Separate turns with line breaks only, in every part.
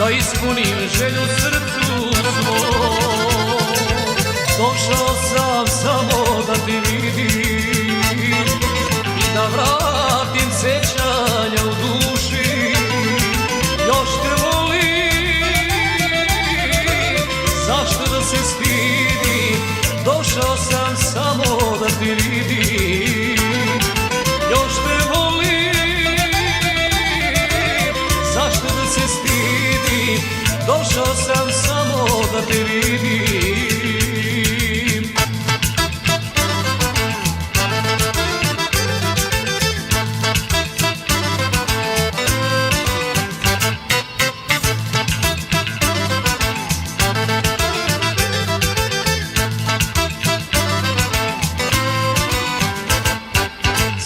da ispunim želju srcu svom. Došao sam samo da te vidim i da vratim sećanja u duši. Još te volim, zašto da se stidim? Došao sam samo da te vidim. Još te volim, zašto da se stidim? Došao sam samo da te vidim.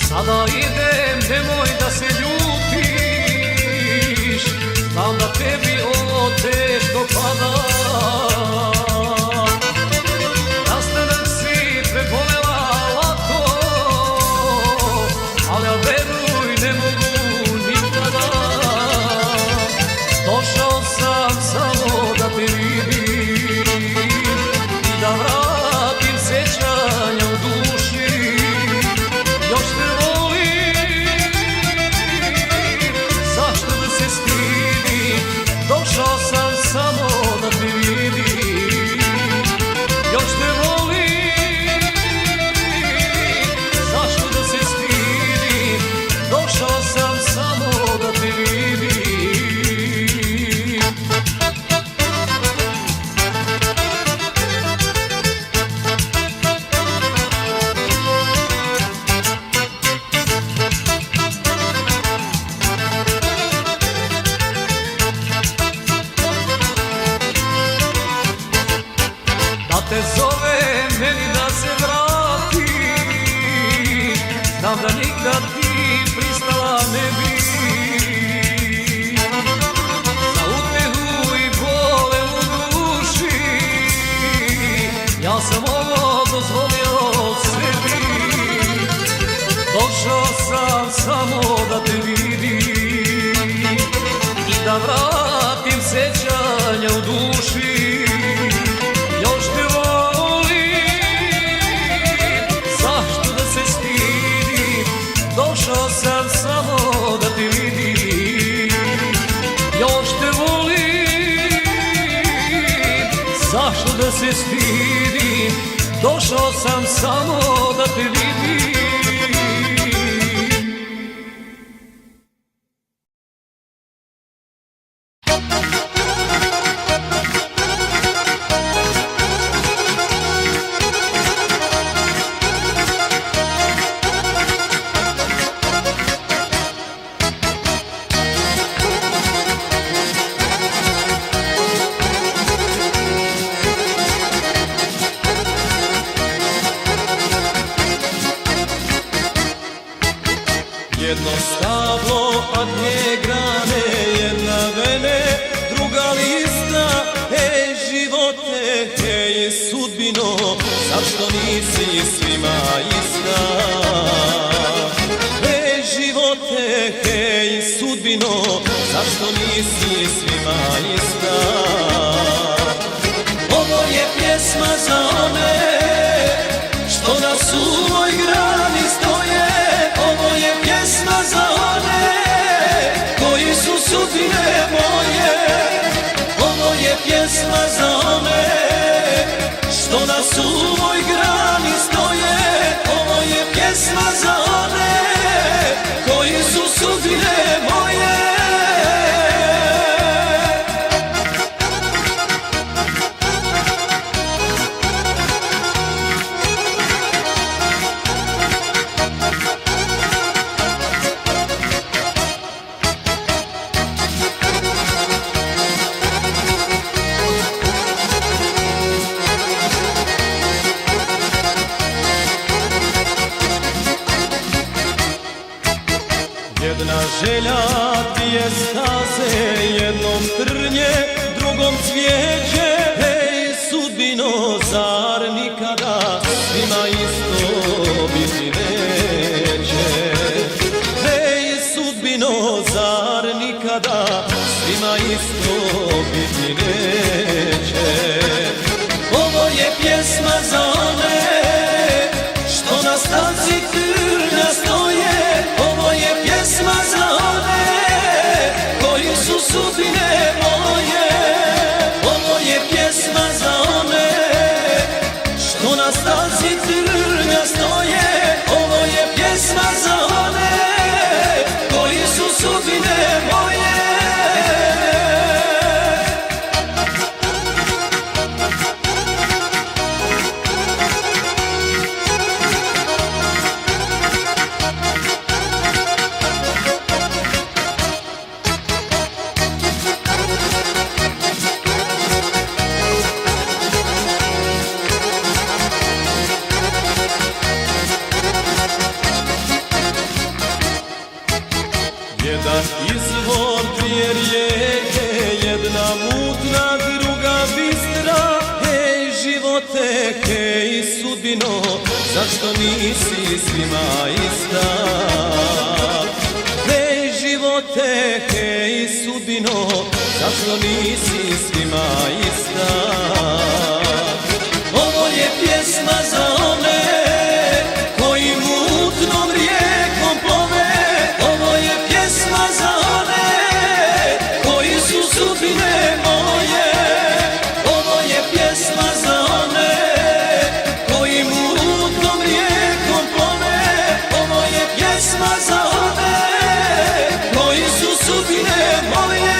Sada idem, nemoj da se ljutiš, znam da tebi ovo teško pada. Rastanak si prebolela lako, ali ja veruj ne mogu nikada. Došao sam samo da te vidim i da vratim sećanja u duši. Još te volim, zašto da se stidim? Došao sam samo da te vidim. Još te volim, zašto da se stidim? Došao sam samo da te vidim. Da te zovem meni da se vratiš, znam da nikad ti pristala ne bi. Za utehu i bole u duši, ja sam ovo dozvolio sebi. Došao sam samo da te vidim i da vratim sećanja u duši. Još te volim, zašto da se stidim? Došao sam samo da te vidim. Još te volim, zašto da se stidim? Došao sam samo da te vidim.
Jedno stablo, a dvije grane, jedna vene, druga lista. Hej živote, hej sudbino, zašto nisi svima ista? Hej živote, hej sudbino, zašto nisi svima ista? Ovo je pjesma za one što na suvoj grani stoje. Ovo je pjesma za one koji su sudbine moje. Ovo je pjesma za one što na suvoj grani stoje. Ovo je pjesma za one koji su sudbine moje. Jedna želja, dvije staze, jednom trnje, drugom cvijeće. Hej sudbino, zar nikada svima isto biti neće? Hej sudbino, zar nikada svima isto stazi trnja stoje, ovo je pjesma za one koji su sudbine moje. Ovo je pjesma za one što na stazi trnja stoje, ovo je pjesma za one koji su sudbine moje.
Jedan izvor, dvije rijeke, jedna mutna, druga bistra. Hej živote, hej sudbino, zašto nisi svima ista? Hej živote, hej sudbino, zašto nisi svima ista?
Ovo je pjesma za one koji mutnom rijekom plove. Ovo je pjesma za one koji su sudbine moje. Ovo je pjesma za one koji mutnom rijekom plove. Ovo je pjesma za one koji su sudbine moje.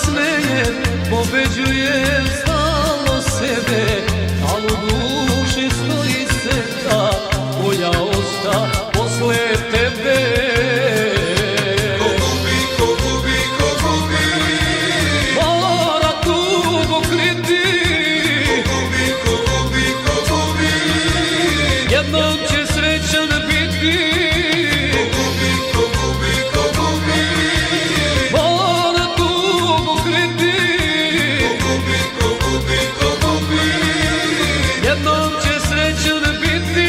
smejem, pobeđujem stalno sebe, al u duši stoji seka koja osta posle tebe.
Ko gubi,
Mora tugo kriti,
ko gubi,
jednom će srećan biti.
ko gubi,
Mora tugo kriti,
ko gubi,
jednom će srećan biti.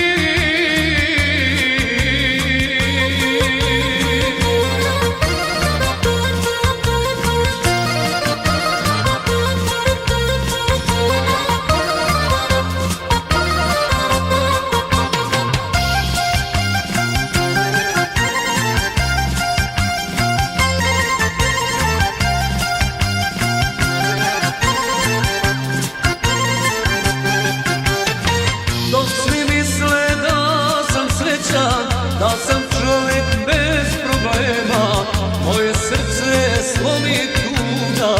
Dok svi misle da sam srećan, da sam čovjek bez problema, moje srce slomi tuga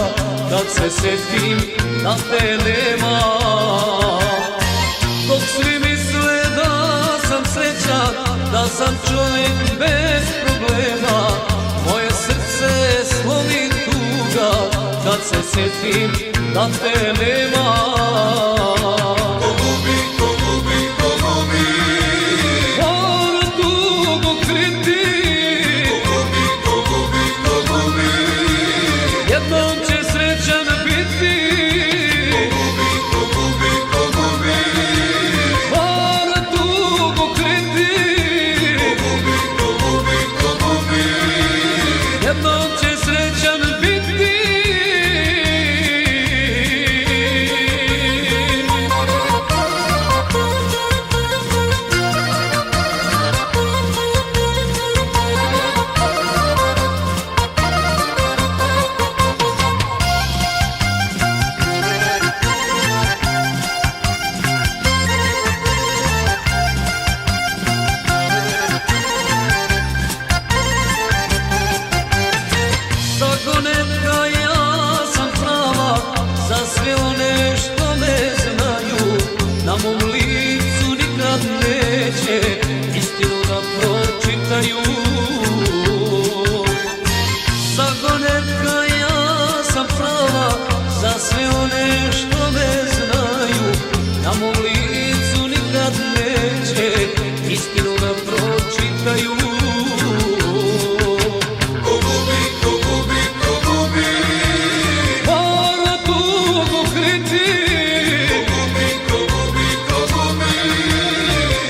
kad se sjetim da te nema. Dok svi misle da sam srećan, da sam čovjek bez problema, moje srce slomi tuga kad se sjetim da te nema. Mora tugo kriti, jednom će srećan biti. Mora tugo kriti, jednom će srećan biti. Zagonetka ja sam prava za sve one što me znaju, na mom licu nikad neće istinu da pročitaju. Zagonetka ja sam prava za sve one što me znaju, na mom licu nikad neće istinu da pročitaju. Mora tugo kriti,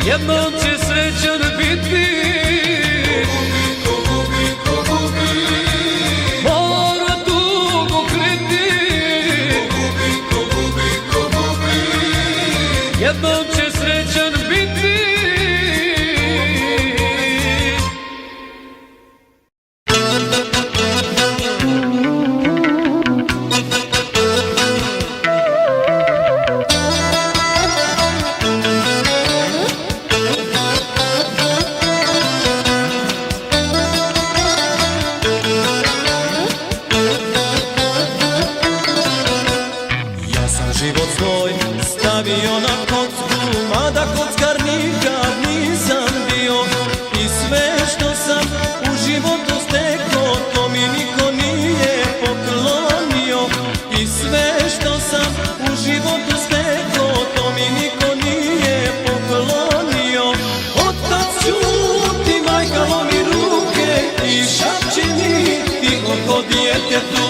jednom će srećan biti. Mora tugo kriti, jednom će srećan biti.
Ja sam život svoj stavio na kocku, mada kockar nikad nisam bio, i sve što sam u životu stekao, to mi niko nije poklonio. I sve što sam u životu stekao, to mi niko nije poklonio. Otac ćuti, majka lomi ruke i šapće mi tiho ko djetetu: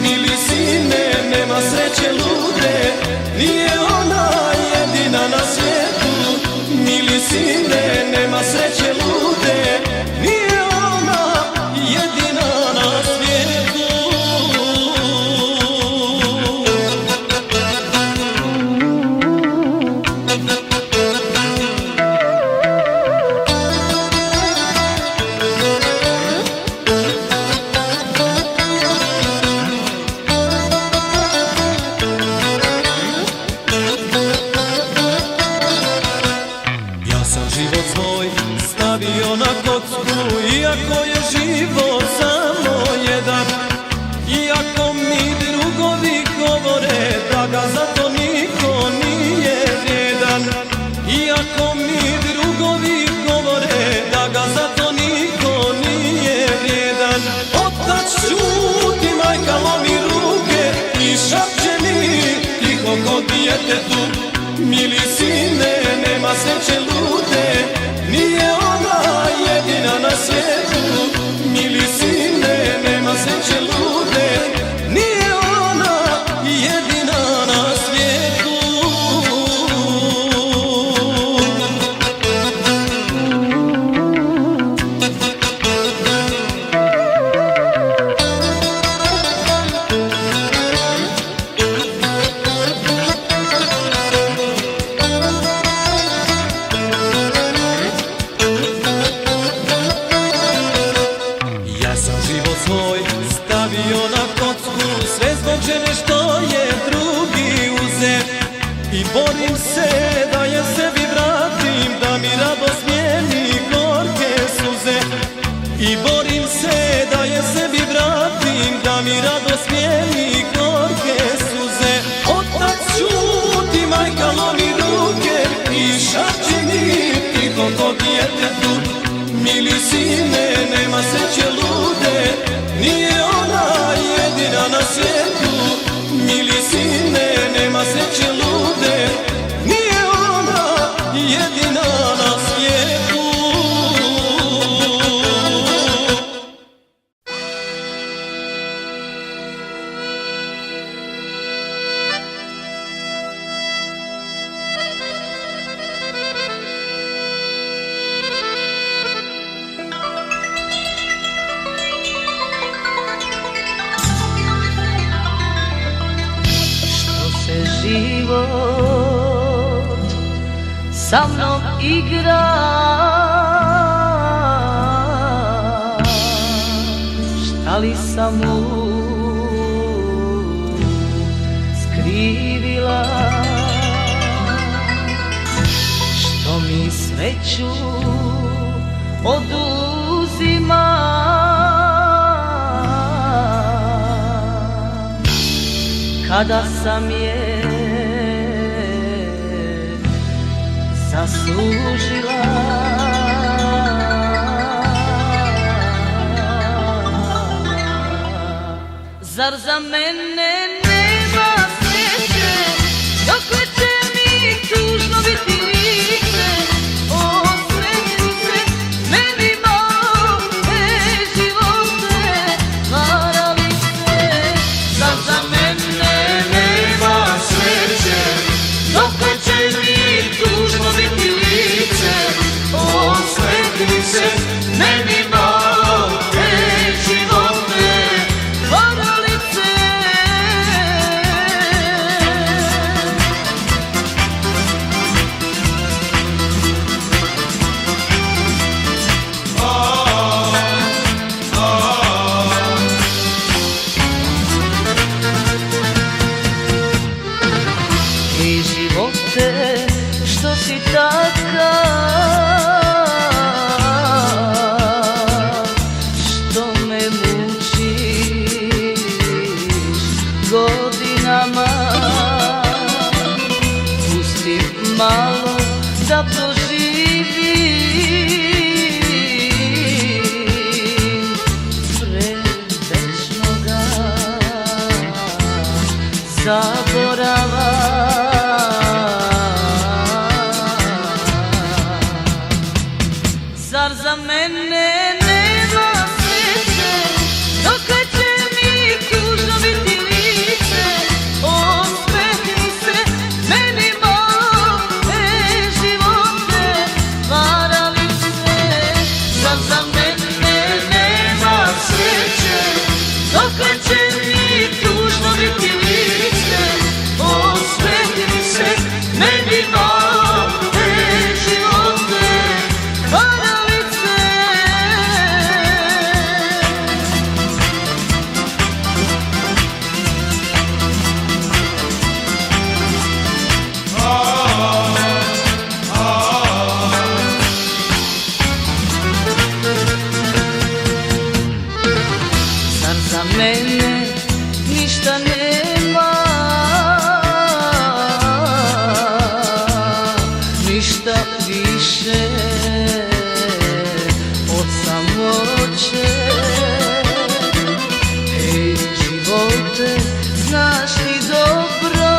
mili sine, nema sreće lude, nije ona jedina na svijetu. Mili sine, nema sreće lude, nije ona jedina na svijetu. djetetu. Mili sine, nema sreće lude, nije ona jedina na svijetu. Mili sine, nema sreće lude, nije ona jedina na svijetu. Ja sam život svoj stavio na kocku, sve zbog žene što je drugi uzet. I borim se da je sebi vratim, da mi radost smijeni gorke suze. I borim se da je sebi vratim, da mi radost smijeni gorke suze. Otac šuti, majka lomi ruke i šapće mi tiho ko djetetu. Mili sine, nema sreće lude, nije ona jedina na svijetu. Mili sine, nema sreće lude, nije ona jedina na svijetu.
Život sa mnom igra, šta li sam mu skrivila, što mi sreću oduzima. Kada sam je zaslužila, zar za mene nema sreće, dokle će mi tužno biti lice? Osmehni se meni malo, živote, varali se. Zar za mene nema sreće, dokle će mi tužno biti lice? Osmehni se meni malo, živote, varali se. I živote, što si takav, što me mučiš godinama. Pusti malo da proživim pre večnoga zaborava. Zar za mene nema sreće, dokle će mi tužno biti lice? Osmehni se meni malo, živote, varali se. Zar za mene nema sreće, dokle će mi tužno biti lice? Osmehni se meni malo, živote, varali se. Zar za mene ništa nema, ništa više od samoće? Ej, živote, znaš li dobro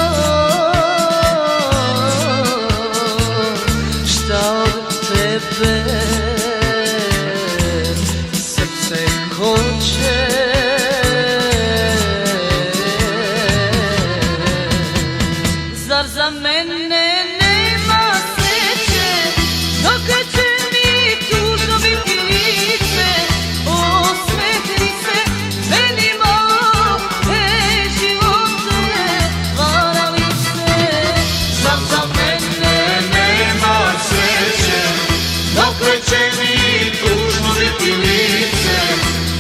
Zar za mene nema sreće, dok će mi tužno biti lice? Osvetli se meni malo, živote varali se.
Zar za mene nema sreće, dokle će mi tužno biti lice?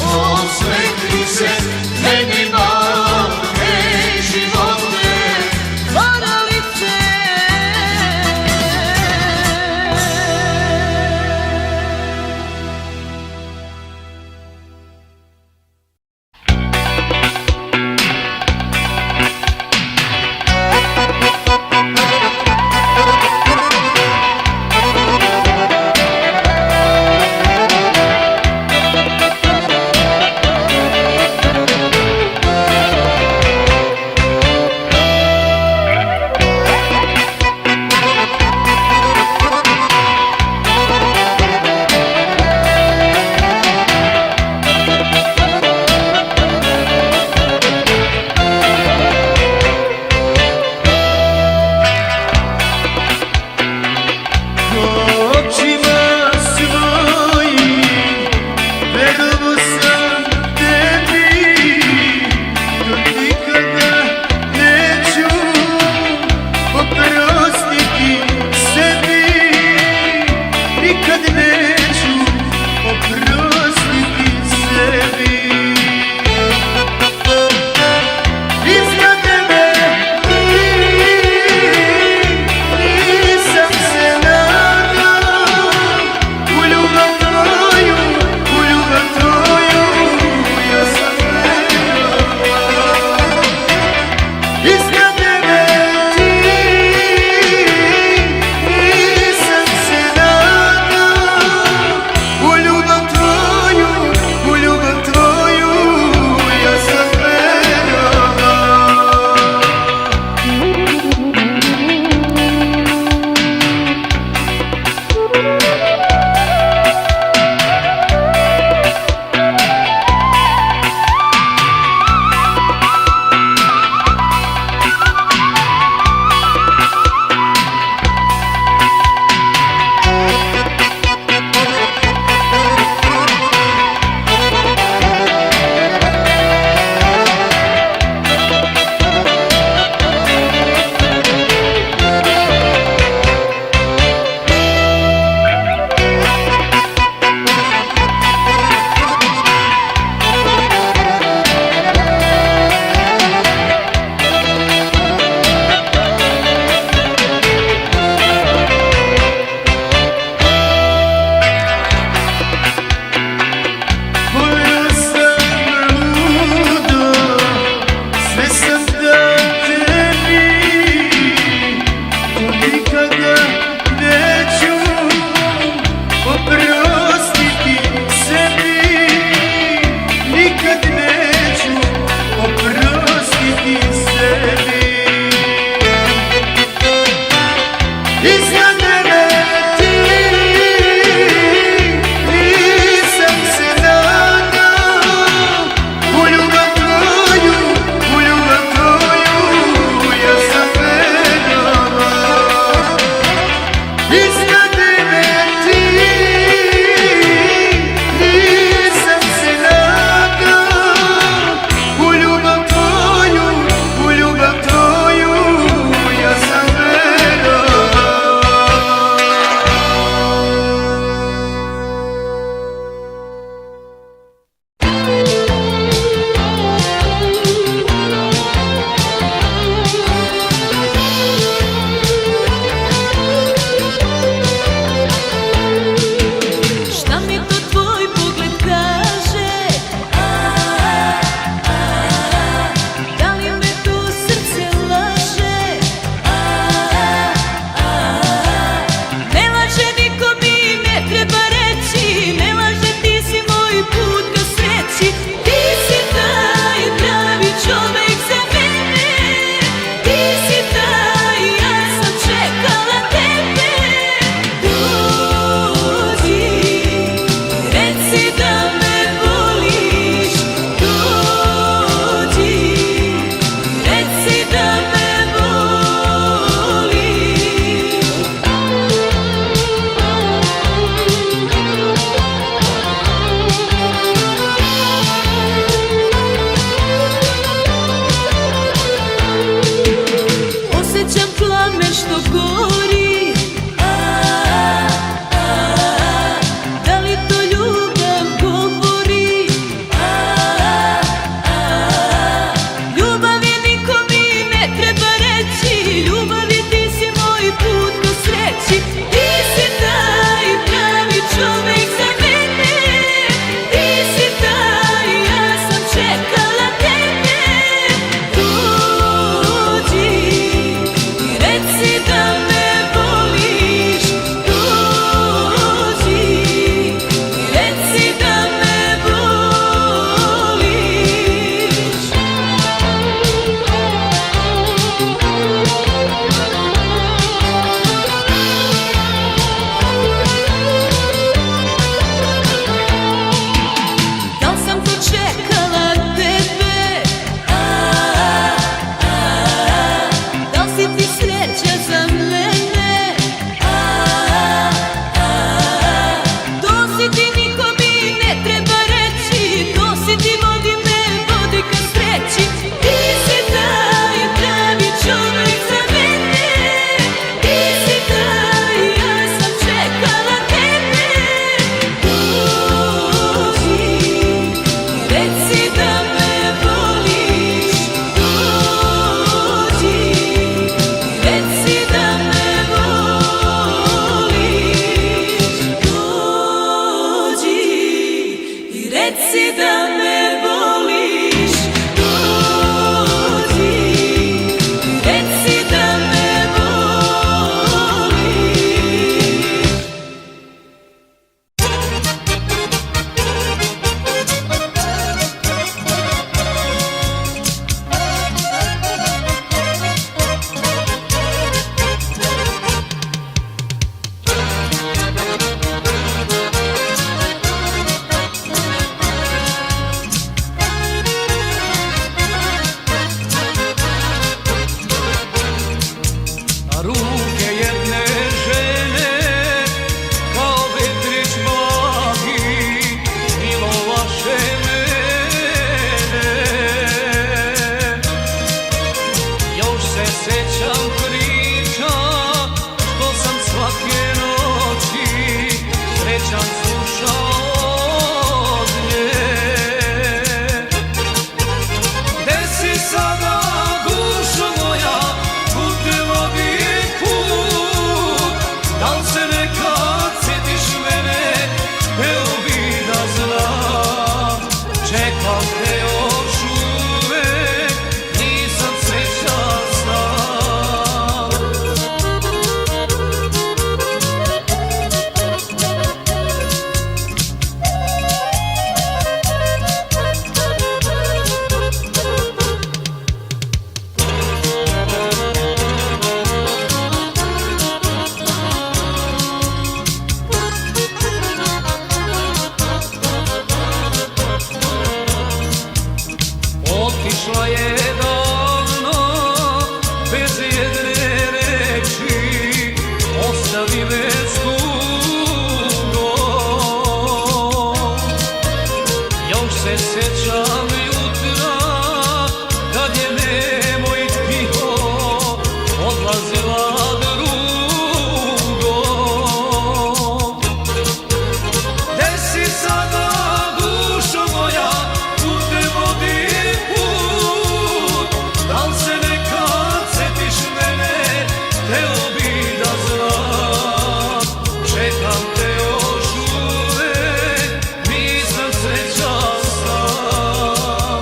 Osvetli se meni malo, živote
Varali se.
Očima svojim gledao sam tebi, dok nikada neću oprostiti sebi, nikad neću oprostiti sebi. Iznad tebe nisam se nadao, u ljubav tvoju ja sam verovao. Iznad tebe nisam se nadao, u ljubav tvoju ja sam verovao.
sećam priča što sam svake noći srećan slušao od nje. Gde si sada, dušo moja, kud te vodi put? Da li se nekad sjetiš mene, hteo bi da znam. Čekam te još uvek, nisam srećan sam. Otišla je davno, bez jedne reči, ostavi me s tugom. Još se sećam jutra, kad je nemoj tiho odlazila drugom. Gde si sada, dušo moja, kud te vodi put? Da li se nekad setiš mene, hteo bi da znam. Čekam te još uvek, nisam srećan sam.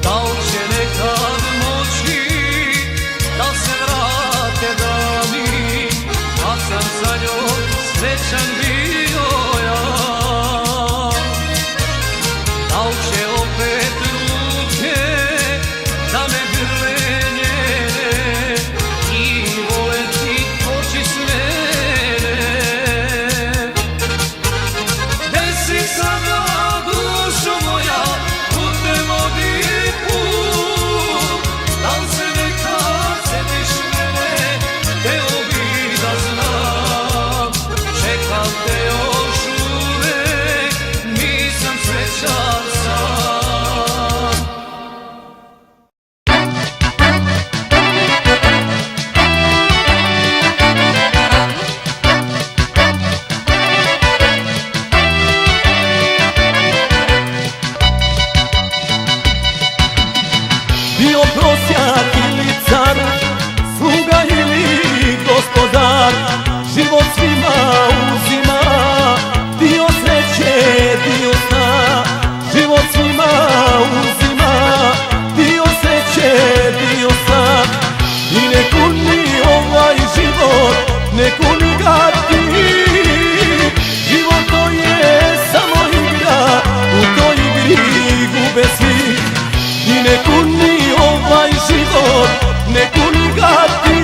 Da li će nekad moći da se vrate dani, kad sam za njom srećan bio ja? Da li će opet ruke da me grle njene i voleti oči s mene? Gde si sada, dušo moja, kud te vodi put? Da li se nekad setiš mene, hteo bi da znam. Čekam te još uvek, nisam srećan sam.
Bio prosjak ili car, sluga ili gospodar, život svima uzima, dio sreće, dio sna. Život svima uzima, dio sreće, dio sna. I ne kuni ovaj život, ne kuni ga ti. Život to je samo igra, u toj igri gube svi. I ne kuni ovaj život, ne kuni ga ti.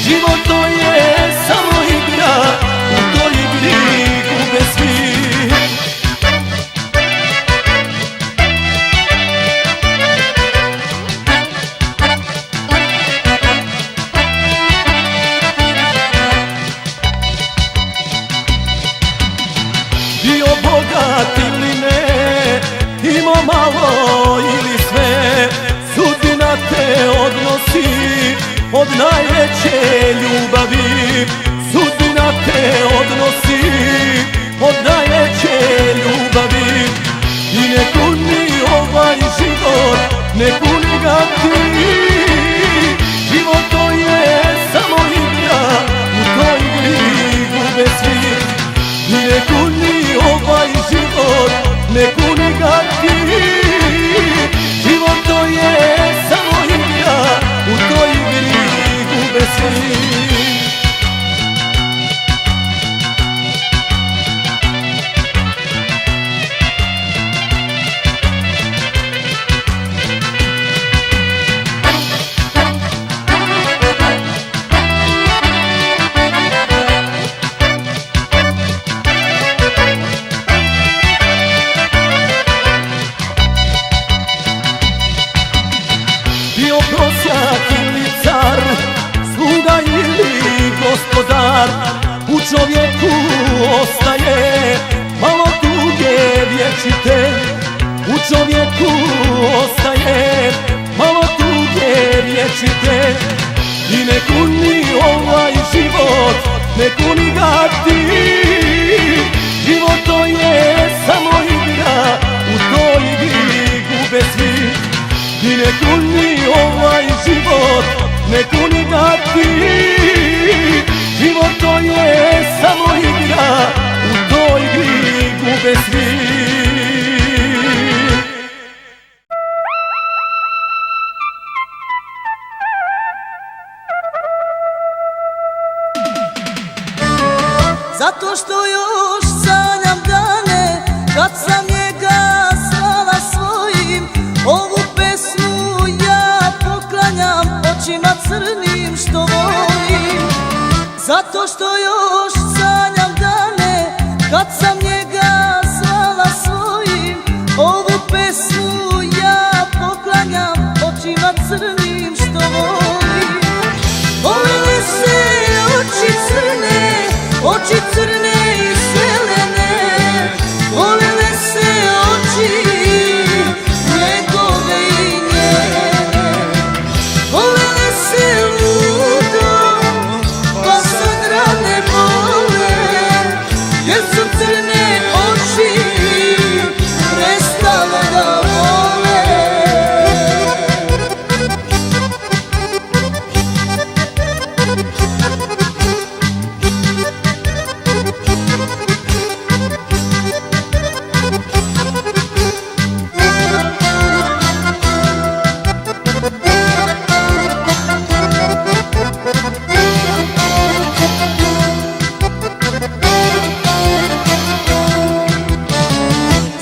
Život to je samo igra, u toj igri gube svi. Bio bogat ili ne, imao malo ili sve, sudbina te odnosi od najveće ljubavi. Sudbina te odnosi od najveće ljubavi. I ne kuni ovaj život, ne kuni ga ti. Život to je samo igra, u toj igri gube svi. I ne kuni ovaj život, ne kuni ga ti. Život to je samo igra, u toj igri gube svi. ne kuni ga ti. Život to je samo igra, u toj igri gube svi. I ne kuni ovaj život, ne kuni ga ti. Život to je samo igra, u toj igri gube svi.
Zato što još sanjam dane kad sam njega zvala svojim. Ovu pesmu ja poklanjam očima crnim što volim. Zato što još sanjam dane kad sam njega zvala svojim. Ovu pesmu ja poklanjam očima crnim što volim. Volele se oči crne, oči crne i zelene, volele se oči njegove i njene. Volele se ludo, pa sad rane bole, jer su crne oči prestale da vole.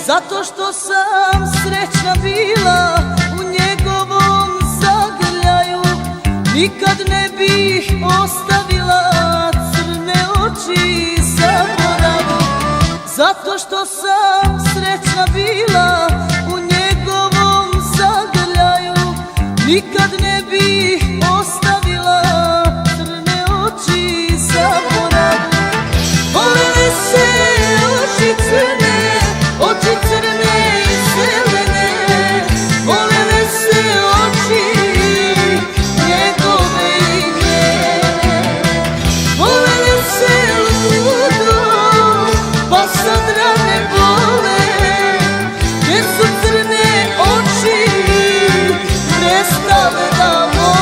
Zato što sam srećna bila u njegovom zagrljaju, nikad ne bih ostavila crne oči zaboravu. Zato što sam srećna bila u njegovom zagrljaju, nikad ne bih ostavila crne oči zaboravu. Volele se oči crne, oči crne i zelene, volele se oči njegove i njene. Volele se ludo, pa sad rane bole, jer su crne oči prestale da vole.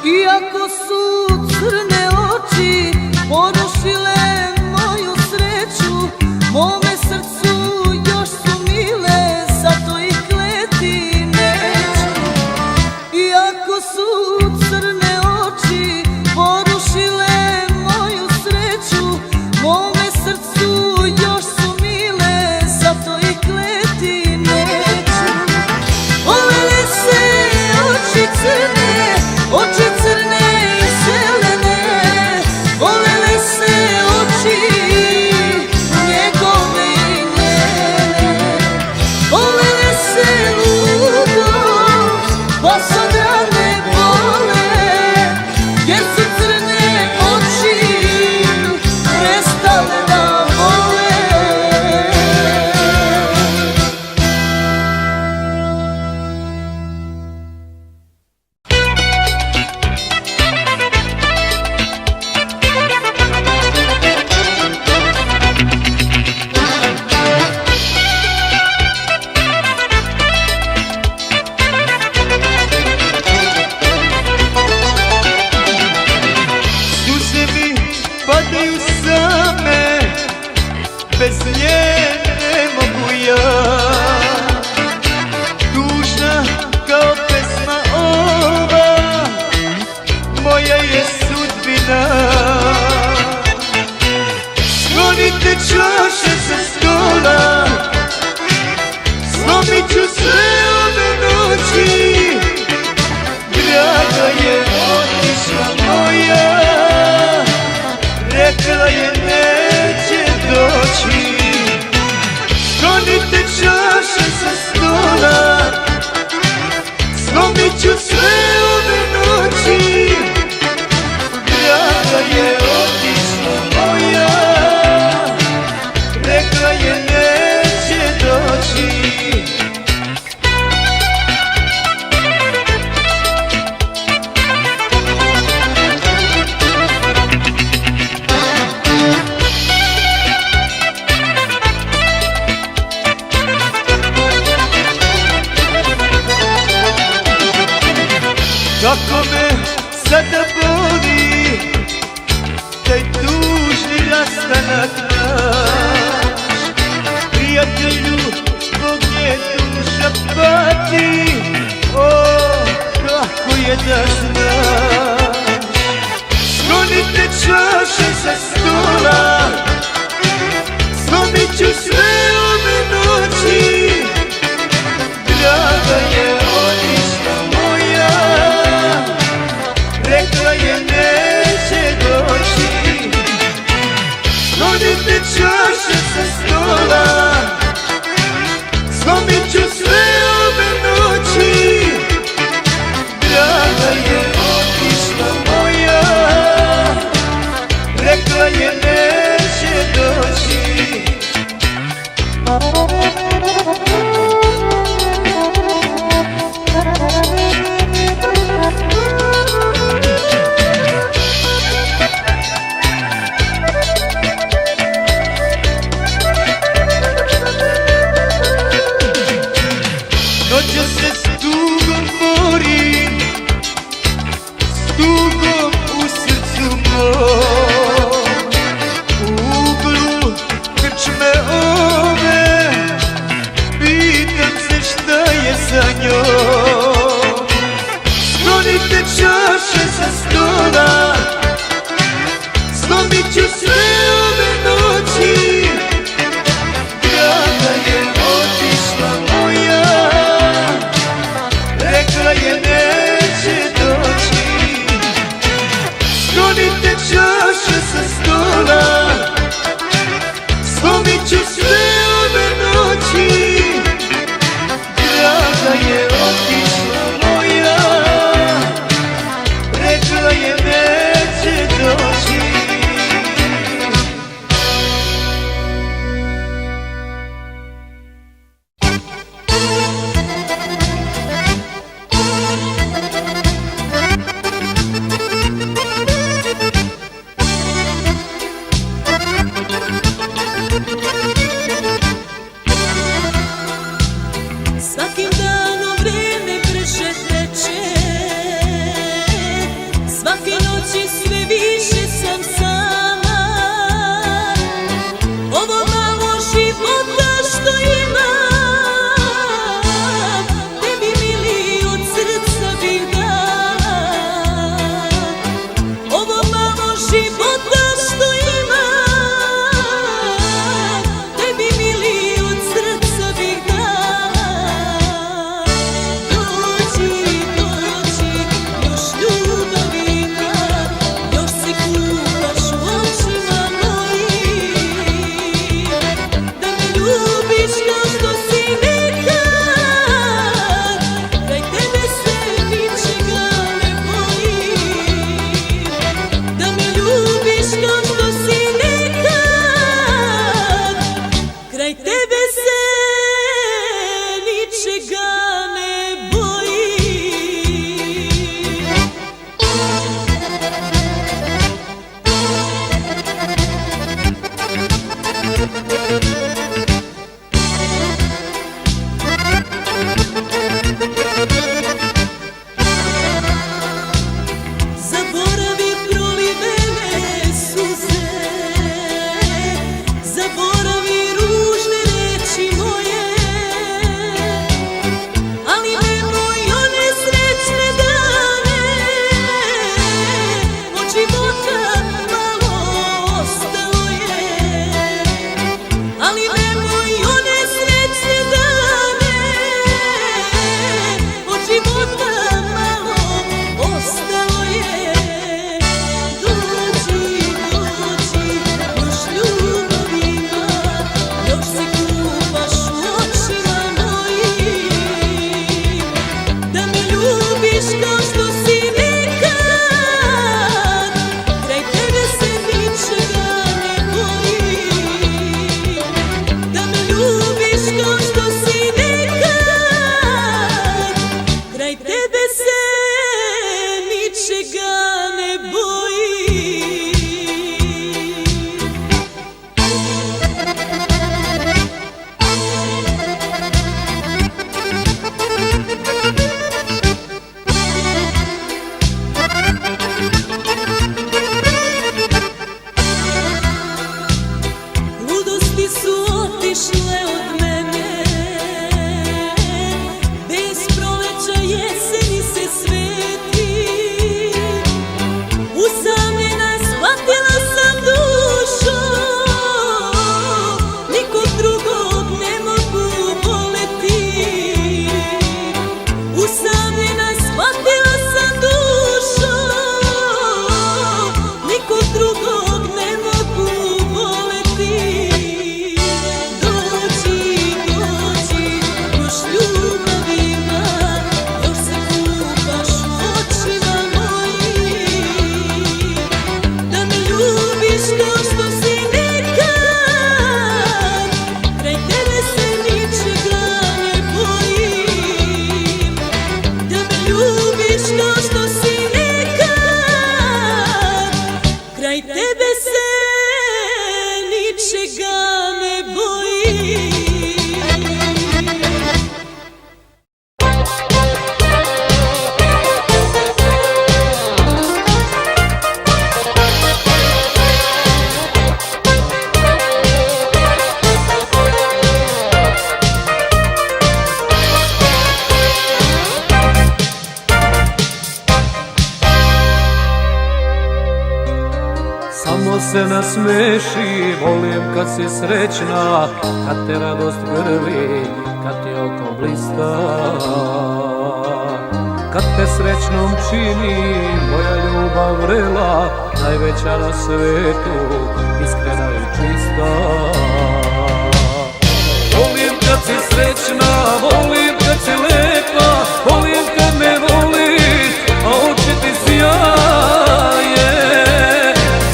Iako su crne oči porušile moju sreću, mome srcu još su mile, zato ih kleti neću. Iako su crne oči porušile moju sreću, mome srcu još su mile, zato ih kleti neću. Volele se oči crne, oči crne i zelene, volele se oči njegove i njene. Volele se ludo, pa sad rane bole, jer su crne oči prestale da vole.
Suze mi padaju same, bez nje ne mogu ja. Tužna kao pesma ova, moja je sudbina. Sklonite čaše sa stola, slomit ću sve ove noći. Draga je otišla moja, rekla je neće doći. rekla je neće doći. Kako me sada boli taj tužni rastanak naš, prijatelju, zbog nje duša pati, o, kako je da znaš. Sklonite čaše sa stola, slomit ću sve ove noći, draga je otišla moja, rekla je neće doći. Sklonite čaše sa stola, slomit ću sve ove noći, draga je otišla moja, rekla je neće doći. Noćas se s tugom borim, s tugom u srcu mom. U uglu krčme ove
se nasmeši, volim kad si srećna, kad te radost grli, kad ti oko blista. Kad te srećnom čini moja ljubav vrela, najveća na svetu, iskrena i čista. Volim kad si srećna, volim kad si lepa, volim kad me voliš, a oči ti sjaje.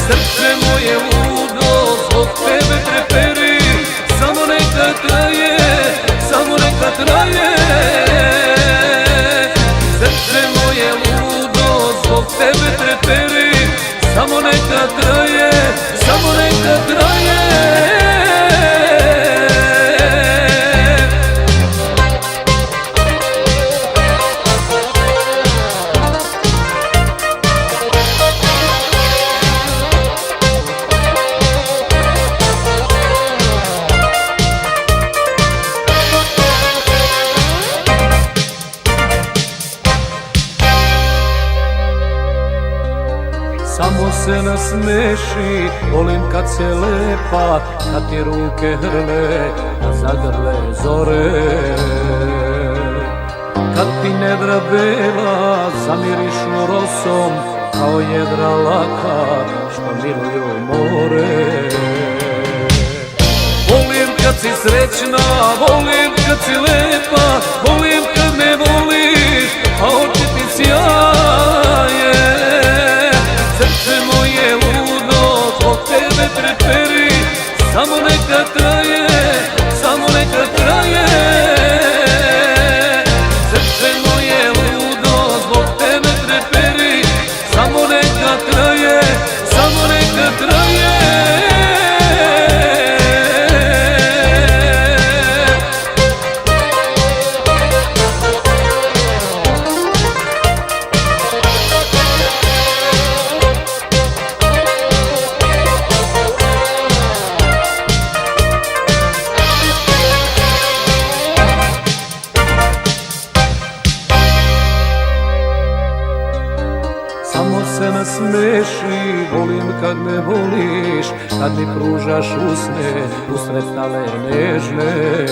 Srce moje ludo zbog tebe treperi, samo neka traje, samo neka traje. Srce moje ludo zbog tebe treperi, samo neka traje, samo neka traje. Samo se nasmeši, volim kad se lepa, kad ti ruke hrle, a zagrle zore. Kad ti nedra bela zamirišu rosom, kao jedra laka što miluju more. Volim kad si srećna, volim kad si lepa, volim kad me voliš, a oči ti sjaje. Srce moje ludo zbog tebe treperi, samo neka traje, samo neka traje. Srce moje ludo zbog tebe treperi, samo neka traje, samo neka traje. Samo se nasmeši, volim kad me voliš, kad mi pružaš usne, usred stale nežne.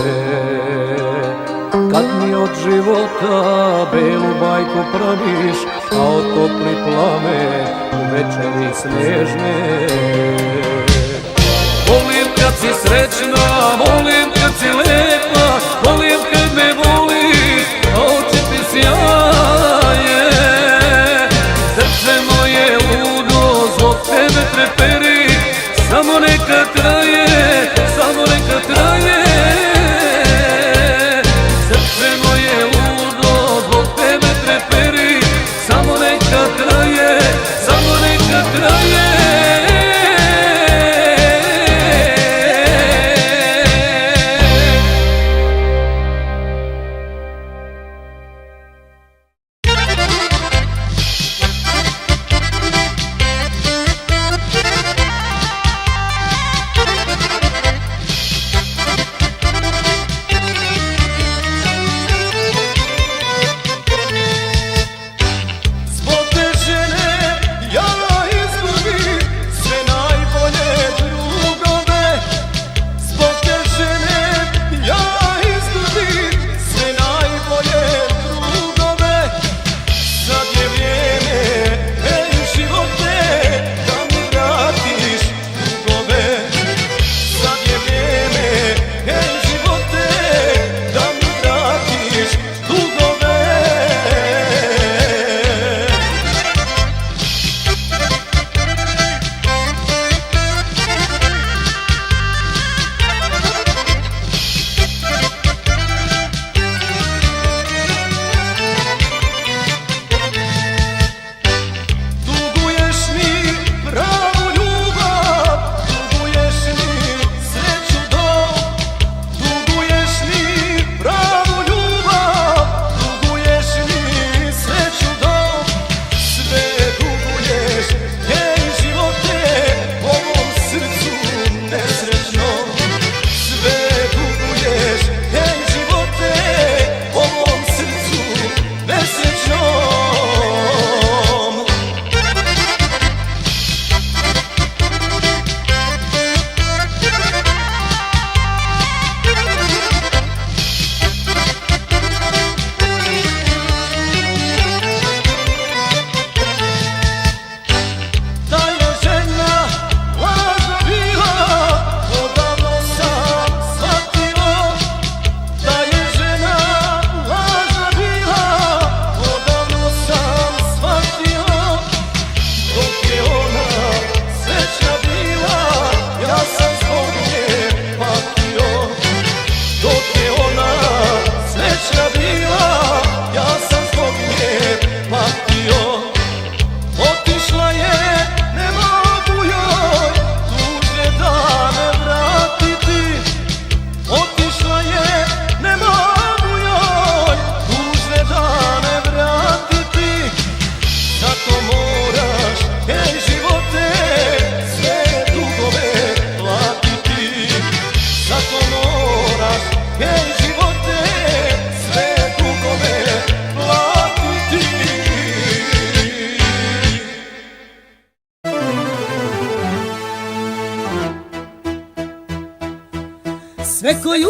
Kad mi od života belu bajku praviš, kao topli plamen u večeri snežne. Volim kad si srećna, volim kad si lepa, volim kad me voliš, a oči ti sjaje. Srce moje ludo zbog tebe treperi, samo neka traje, samo neka traje. Srce moje ludo zbog tebe treperi, samo neka traje, samo neka traje.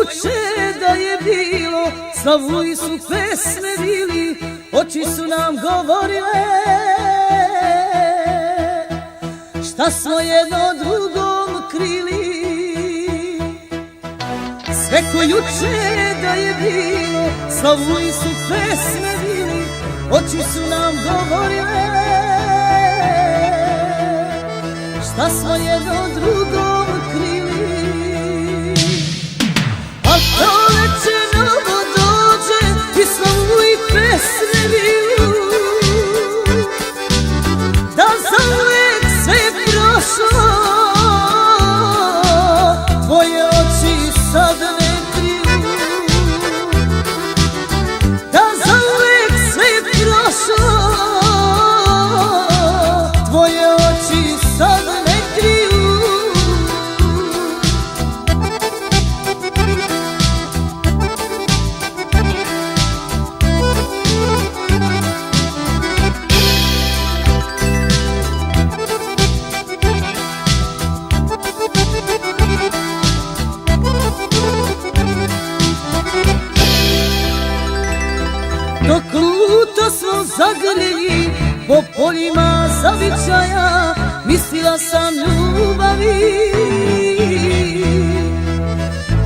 juče da je bilo, slavuju su pesme bili, oči su nam govorile šta smo jedno drugom krili. Sve ko juče da je bilo, slavuju su pesme bili, oči su nam govorile šta smo jedno drugom krili. A proleće novo dođe i slavuju pesme bili, da zauvek sve je prošlo, tvoje oči sad ne kriju. Da zauvek sve je prošlo, tvoje oči sad ne kriju. Dok luto smo zagrljeni po poljima zavičaja, mislila sam ljubavi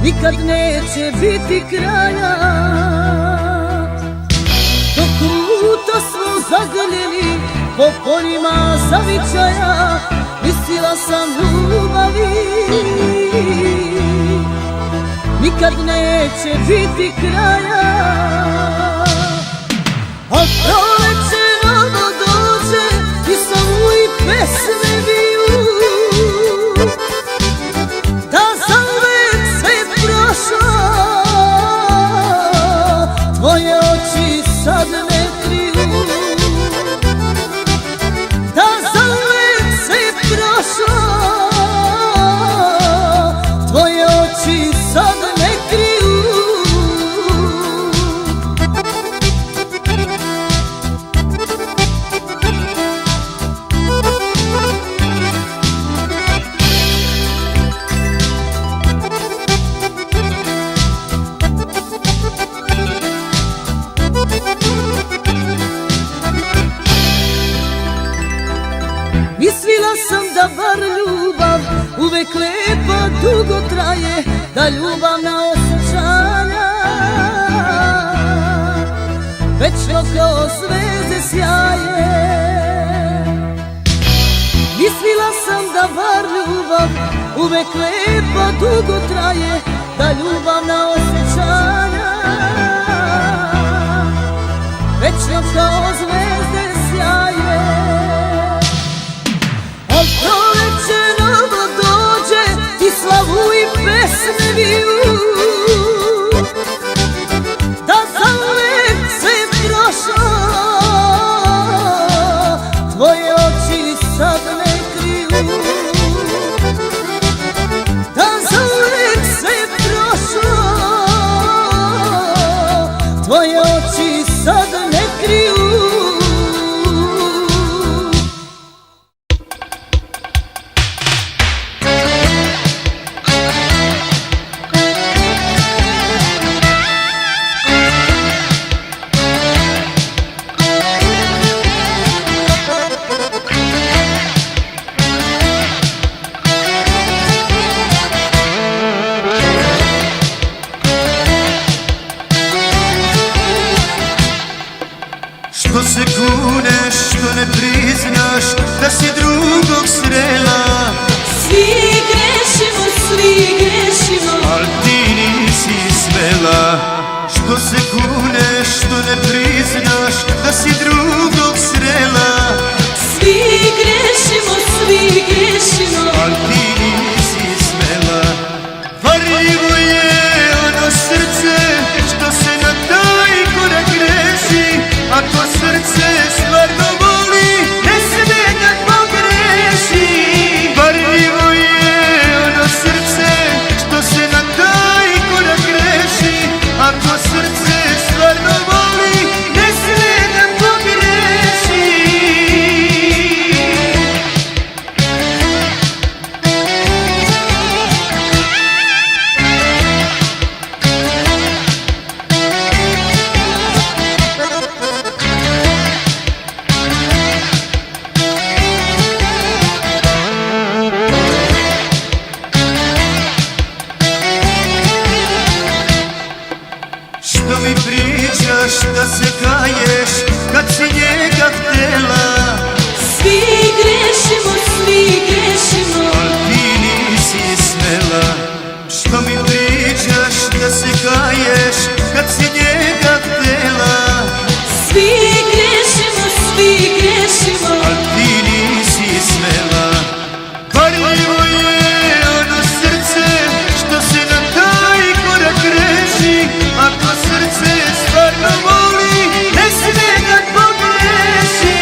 nikad neće biti kraja. Dok luto smo zagrljeni po poljima zavičaja, mislila sam ljubavi nikad neće biti kraja. A proleće novo dođe i slavuju pesme biju, da zauvek sve je prošlo, tvoje oči sad ne kriju. Da zauvek sve je prošlo, tvoje oči sad ne kriju. Mislila sam da bar ljubav uvek lepa dugo traje, da ljubavna osjećanja večno kao zvezde sjaje. Mislila sam da bar ljubav uvek lepa dugo traje, da ljubavna osjećanja večno kao zvezde sjaje. A proleće novo dođe i slavuju pesme biju, da zauvek sve je prošlo, tvoje oči sad ne kriju. Da zauvek sve je prošlo, tvoje oči sad ne kriju.
Što se kuneš, što ne priznaš da si drugog srela.
Svi grešimo,
al ti nisi smela. Što se kuneš, što ne priznaš da si drugog srela.
svi grešimo,
al ti nisi smela. Varljivo je ono srce što se na taj korak greši, a to srce stvarno voli, ne sme da pogreši. Varljivo je ono srce što se na taj korak greši, a to srce stvarno voli, ne sme da pogreši. pričaš da se kaješ kad si njega htela?
Svi grešimo,
al ti nisi smela. Što mi pričaš da se kaješ kad si njega htela?
Svi grešimo,
al ti nisi smela. Varljivo je ono srce što se na taj korak reši, ako srce stvarno voli, ne sme da pogreši.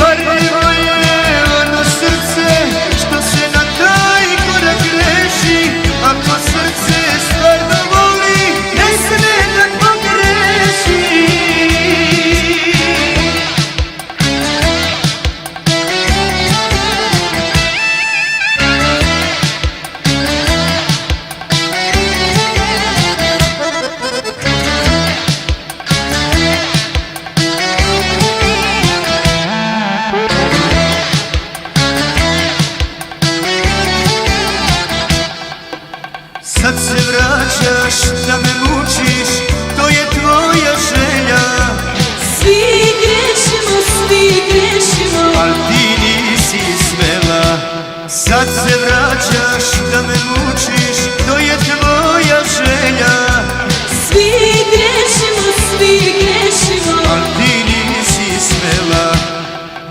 Varljivo je ono srce što se na taj korak reši, ako srce stvarno voli, ne sme da pogreši. Sad se vraćaš da me mučiš, to je tvoja želja.
svi grešimo,
al ti nisi smela. Sad se vraćaš da me mučiš, to je tvoja želja.
svi grešimo,
al ti nisi smela.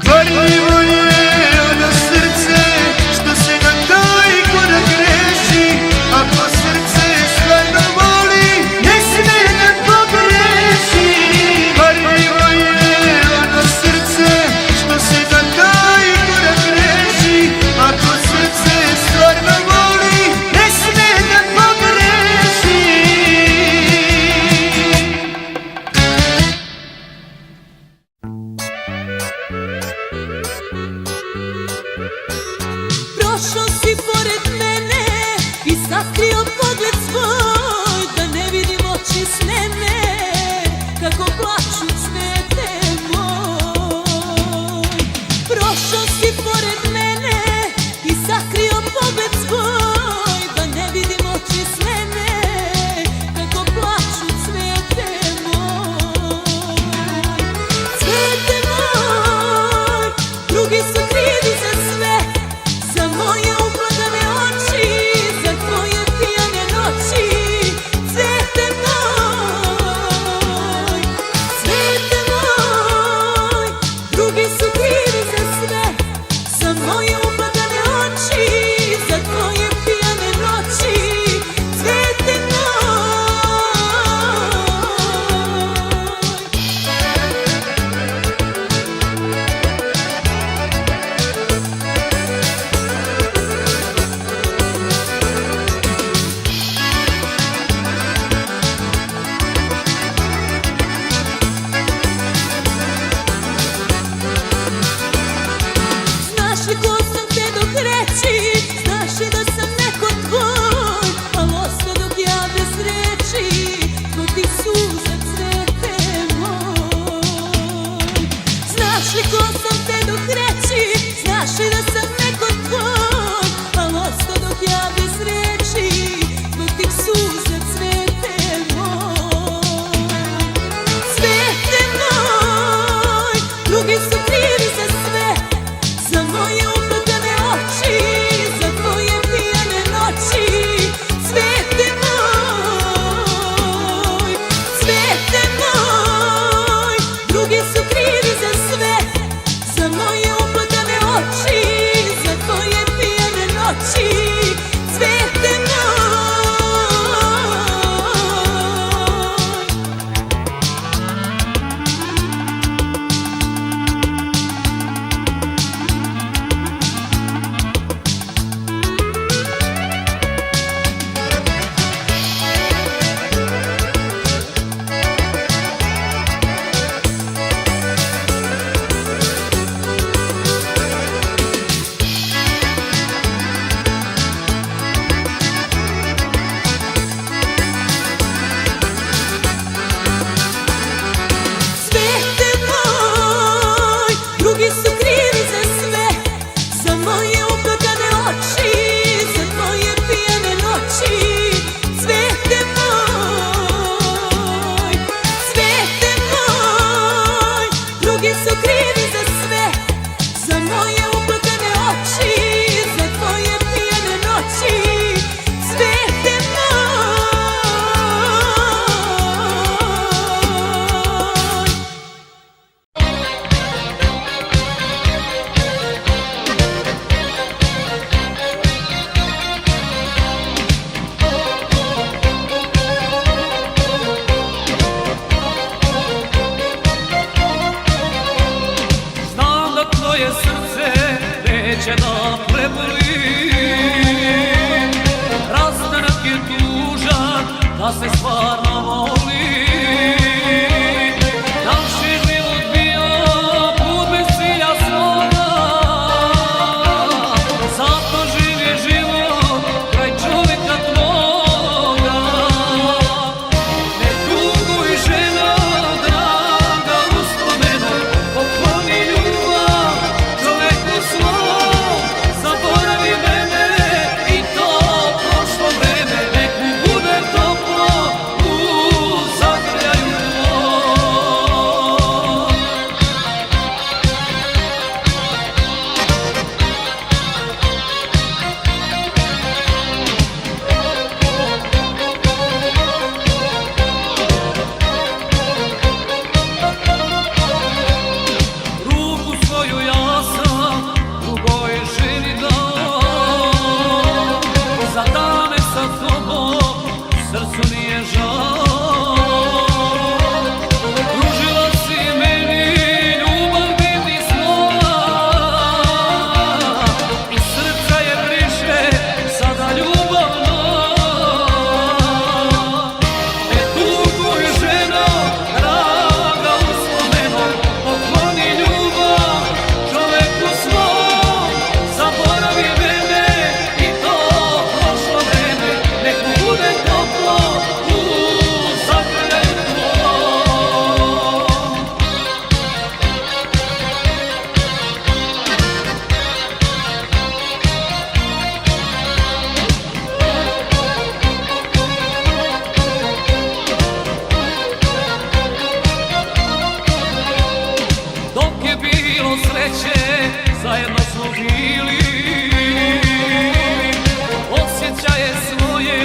Varljivo je ono srce što se na taj korak reši, ako srce stvarno voli, ne sme da pogreši. Varljivo je ono srce što se na taj korak reši, ako srce stvarno
stvarno voli. Naš je život bio put bez cilja svoga, zato živi život kraj čovjeka tvoga. Ne tuguj ženo draga uspomenu, pokloni ljubav čovjeku svom. Zaboravi mene i to prošlo vreme, nek mu bude toplo u zagrljaju tvoj. Ruku svoju ja sam drugoj ženi dao, za dane sa tobom srcu nije žao. Pružila si meni ljubav divnih snova i srca je briše sada ljubav nova. Ne tuguj ženo draga uspomenom, pokloni ljubav čoveku svom. Zaboravi mene i to prošlo vreme, nek mu bude toplo u zagrljaju tvoj. Dok je bilo sreće, zajedno smo bili, osjećaje svoje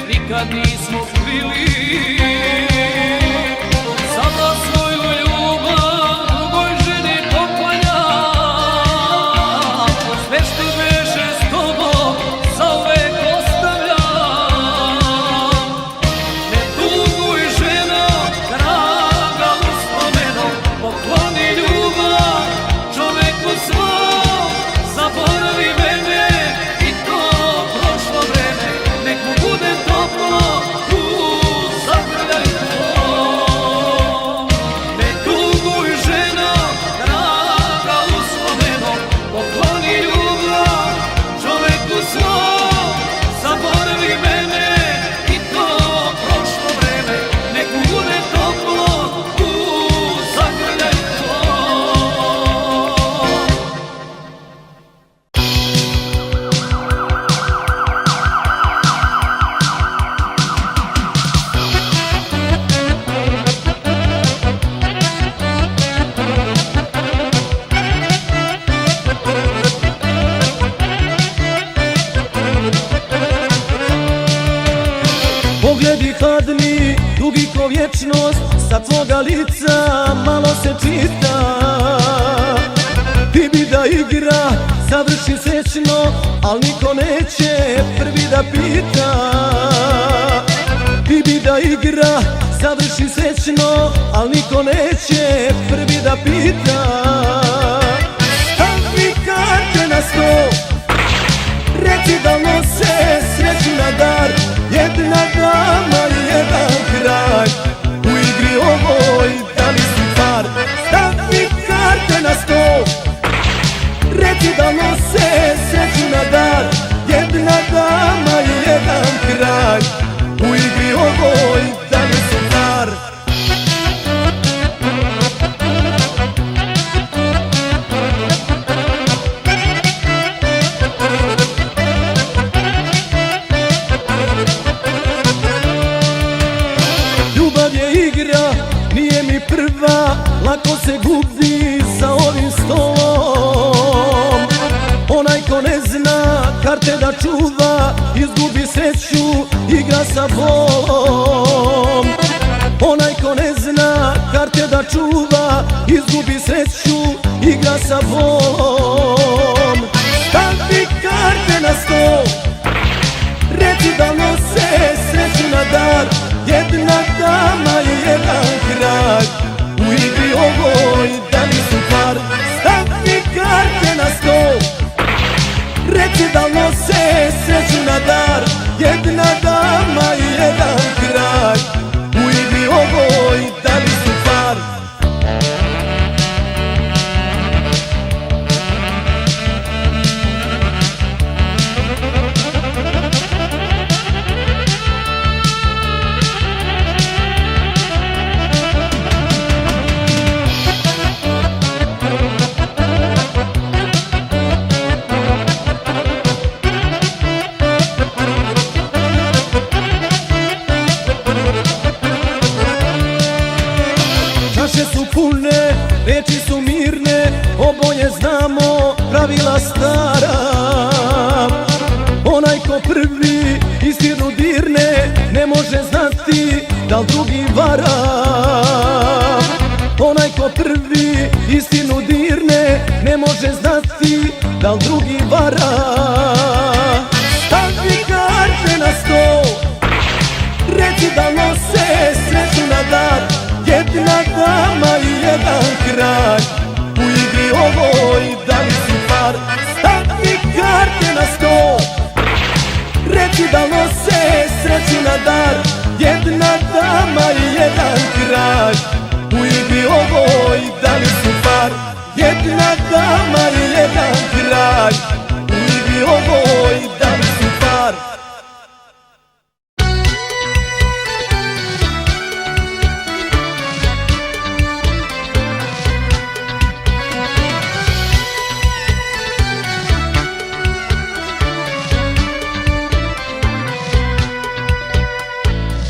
nikad nismo krili. Sada svoju ljubav drugoj ženi poklanjam, sve što beše s tobom zauvek ostavljam. Ne tuguj ženo draga uspomenom, pokloni ljubav čoveku svom. Zaboravi mene i to prošlo vreme, nek mu bude toplo u zagrljaju tvoj. Ne tuguj ženo draga uspomenom, pokloni ljubav čoveku svom. Zaboravi mene i to prošlo vreme, nek mu bude toplo u zagrljaju tvoj.
Pogledi hladni, dugi ko vječnost, sa tvoga lica malo se čita. Ti bi da igra, završi srećno, al niko neće prvi da pita. Ti bi da igra, završi srećno, al niko neće prvi da pita. Stavi karte na sto, reci da nose sreću na dar. Jedna dama i jedan kralj, u igri ovoj da li si par. Stavi karte na sto, reci da nose sreću na dar. Jedna dama i jedan kralj, u igri ovoj da li si par. Ljubav je igra, nije mi prva, lako se gubi za ovim stolom. Onaj ko ne zna karte da čuva, izgubi sreću, igra sa bolom. Onaj ko ne zna karte da čuva, izgubi sreću, igra sa bolom. Stavi karte na sto, reci da nose sreću na dar. Jedna dama i jedan kralj, u igri ovoj da li su par. Stavi karte na sto, reci da nose sreću na dar. Jedna dama i jedan kralj, stara. Onaj ko prvi istinu dirne, ne može znati da li drugi vara. Onaj ko prvi istinu dirne, ne može znati da li drugi vara. Stavi karte na stol, reci da nose sreću na dar, jedna dama i jedan kralj, u igri ovoj da li si par. Stavi karte na stol, reci da nose sreću na dar, jedna dama i jedan kralj, u igri ovoj da li si par. Jedna dama i jedan kralj, u igri ovoj da li si par.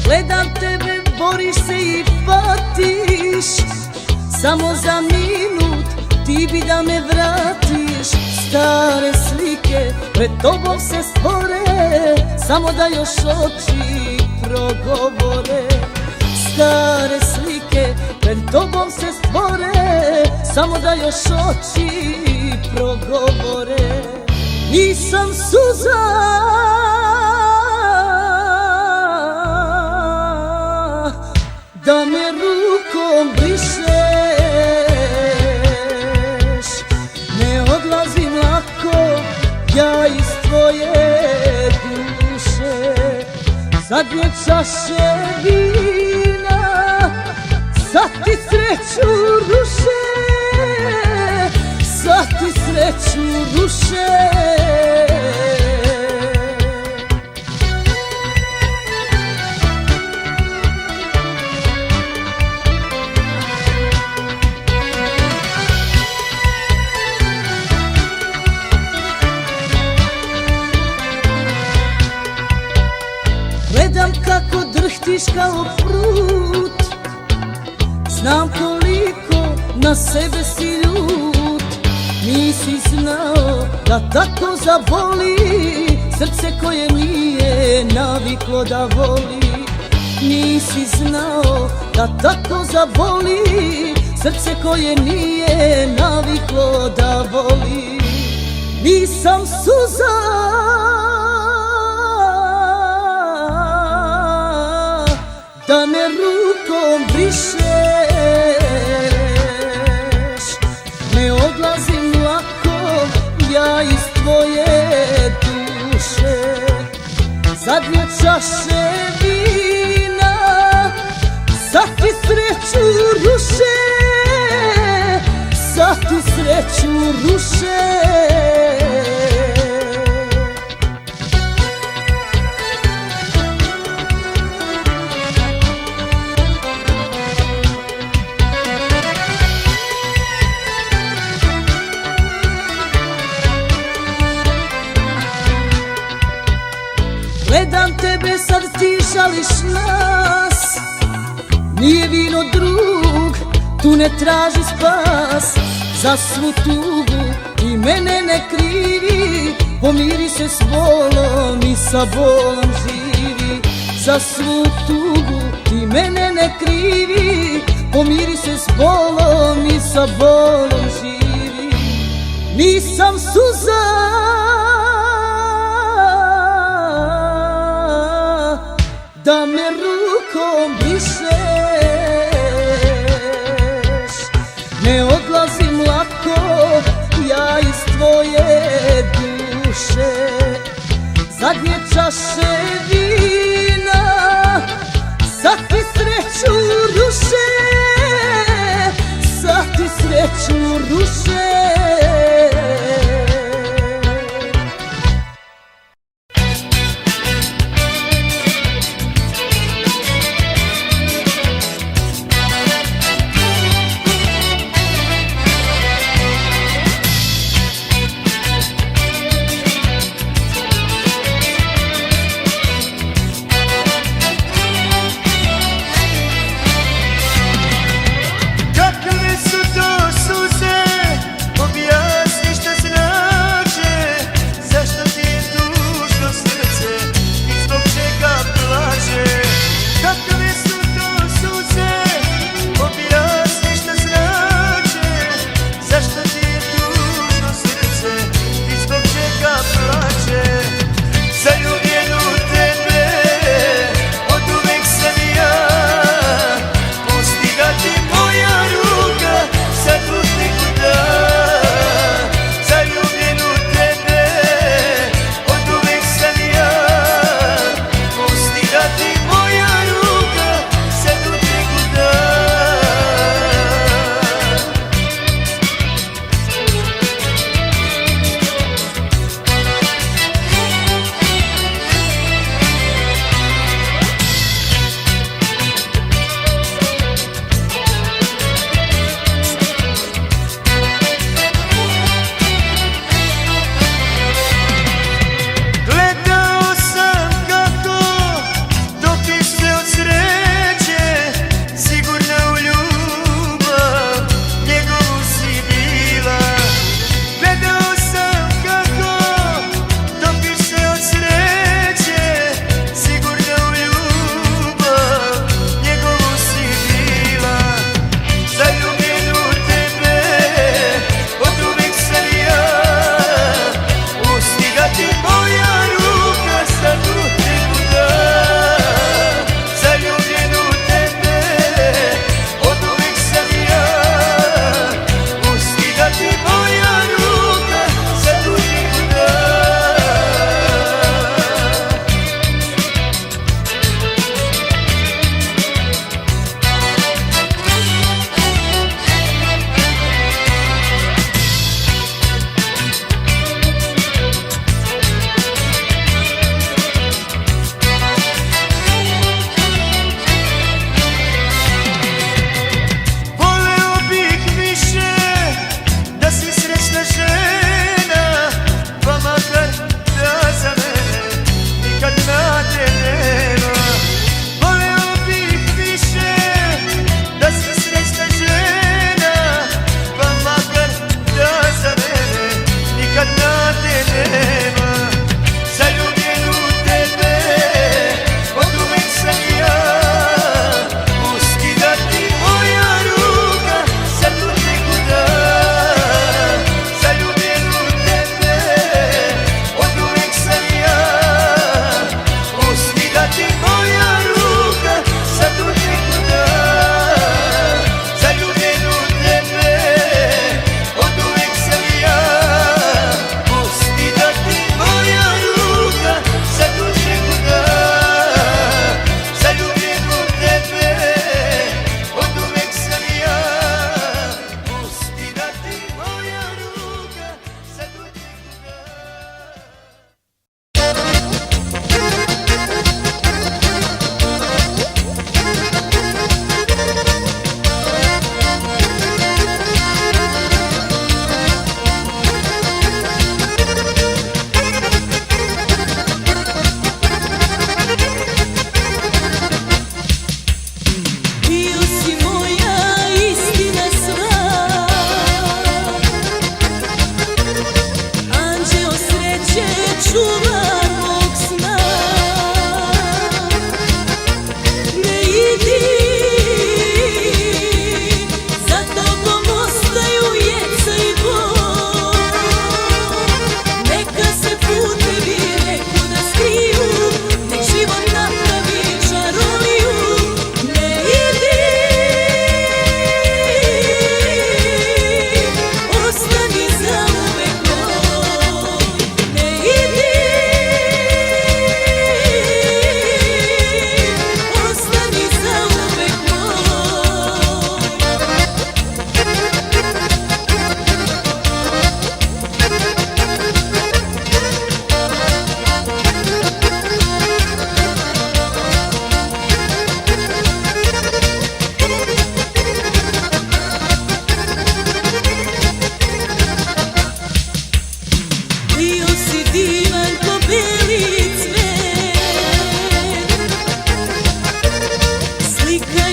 Gledam tebe, boriš se i patiš, samo za minut ti bi da me vratiš. Stare slike pred tobom se stvore, samo da još oči progovore. Stare slike pred tobom se stvore, samo da još oči progovore. Nisam suza da me rukom brišeš, ne odlazim lako ja iz tvoje duše. Zadnje čaše vina sad ti sreću ruše, sad ti sreću ruše. Gledam kako drhtiš kao prut, znam koliko na sebe si ljut. Nisi znao da tako zaboli srce koje nije naviklo da voli. Nisi znao da tako zaboli srce koje nije naviklo da voli. Nisam suza da me rukom brišeš, ne odlazim lako ja iz tvoje duše. Zadnje čaše vina sad ti sreću ruše, sad ti sreću ruše. Gledam tebe, sad ti žališ nas, nije vino drug, tu ne traži spas. Za svu tugu i mene ne krivi, pomiri se s bolom i sa bolom živi. Za svu tugu i mene ne krivi, pomiri se s bolom i sa bolom živi. Nisam suza da me rukom brišeš, ne odlazim lako ja iz tvoje duše. Zadnje čaše vina sad ti sreću ruše, sad ti sreću ruše.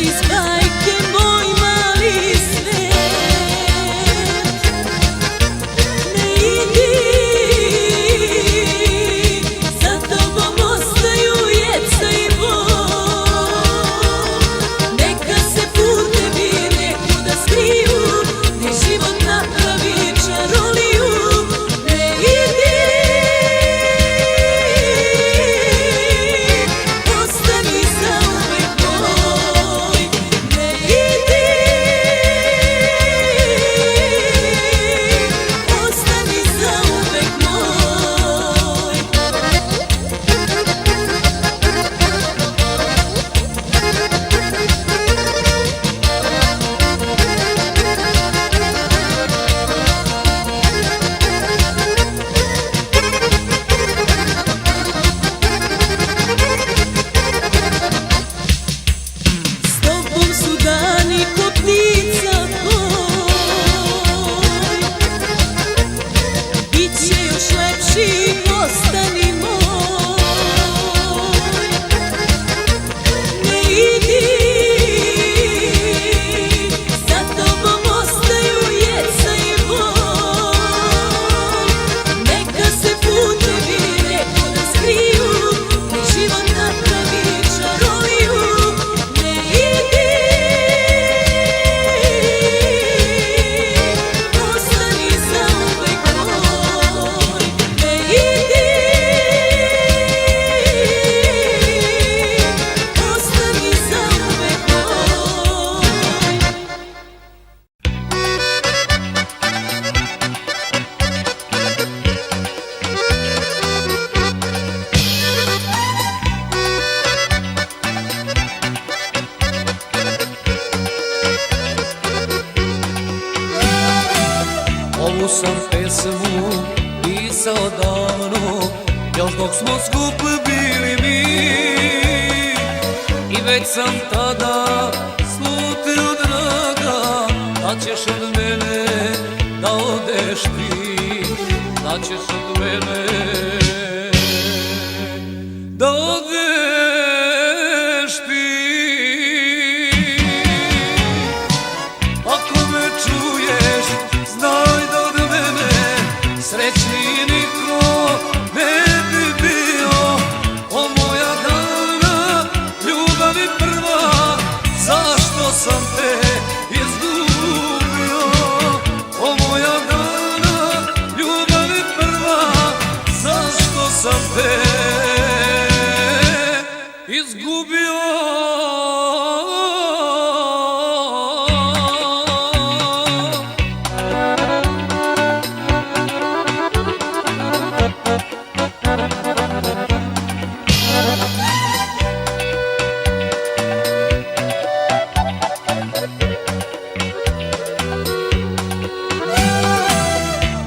iz bajke moj mali svet. Ne idi, za tobom ostaju jeca i bol. Neka se putevi nekuda skriju, gdje život napravi čaroliju. Ne idi, ostani zauvek moj. Ne idi, ostani zauvek moj. S tobom su dani ko ptica tvoj, biće još lepši, ostani moj. Ne idi, za tobom ostaju jeca i bol. Neka se putevi nekuda skriju, gdje život napravi čaroliju. Ne idi, ostani zauvek moj. Ne idi, ostani zauvek moj.
Ovu sam pesmu pisao davno, još dok smo skup bili mi. I već sam tada slutio, draga, da ćeš od mene da odeš ti, da ćeš od mene da odeš ti. Ako me čuješ, znaj da od mene srećniji niko ne bi bio. O moja dana, ljubavi prva, zašto sam te izgubio? O moja dana, ljubavi prva, zašto sam te izgubio?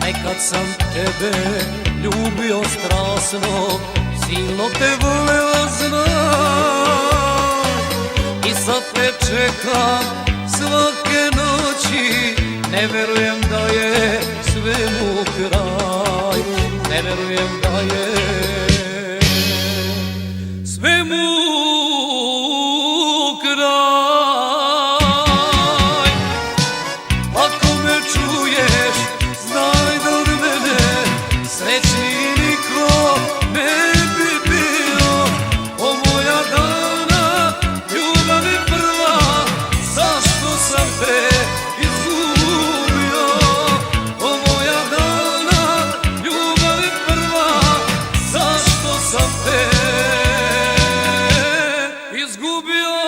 Nekad sam tebe ljubio strasno, silno te voleo znam. I sad te čekam svake noći, ne verujem da je svemu kraj. Ne verujem da je svemu kraj. Ako me čuješ, znaj da od mene srećniji niko ne bi bio. O moja dana, ljubavi prva, zašto sam te izgubio? O moja dana, ljubavi prva, zašto sam te izgubio?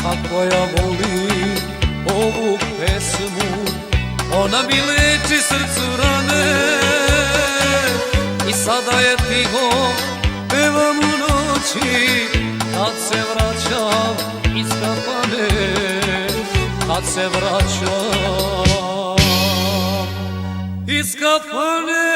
Ako ja volim ovu pesmu, ona mi leči srcu rane. I sada je tiho, pevam u noći, kad se vraćam iz kafane. Kad se vraćam iz kafane.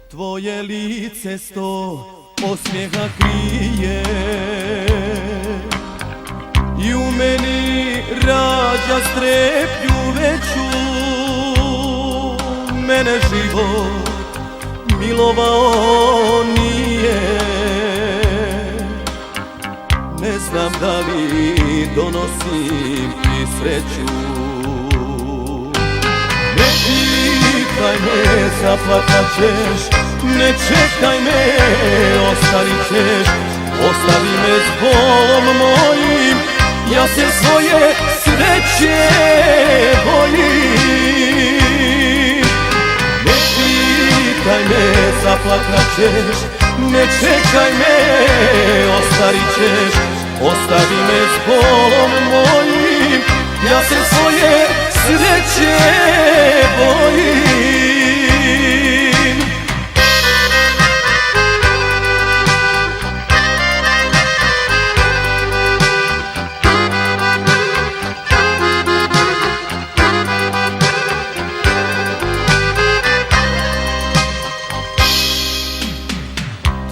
Tvoje lice 100 osmijeha krije i u meni rađa strepnju veću. Mene život milovao nije, ne znam da li donosim ti sreću. Ne pitaj me, zaplakat ćeš, ne čekaj me, ostarit ćeš. Ostavi me s bolom mojim, ja se svoje sreće bojim. Ne pitaj me, zaplakat ćeš, ne čekaj me, ostarit ćeš. Ostavi me s bolom mojim, ja se svoje sreće bojim.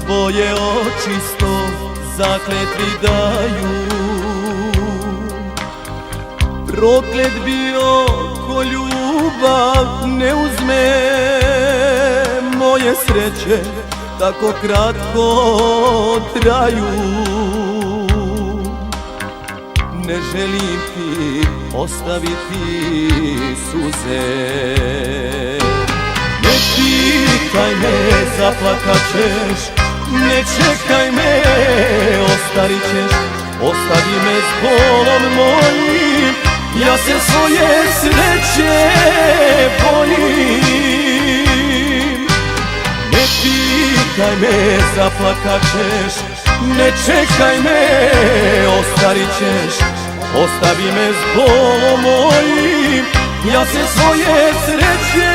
Tvoje oči 100 zakletvi daju, proklet bio ko ljubav ne uzme. Moje sreće tako kratko traju, ne želim ti ostaviti suze. Ne pitaj me, zaplakat ćeš, ne čekaj me, ostarit ćeš. Ostavi me s bolom mojim, ja se svoje sreće bojim. Ne pitaj me, zaplakat ćeš, ne čekaj me, ostarit ćeš. Ostavi me s bolom mojim, ja se svoje sreće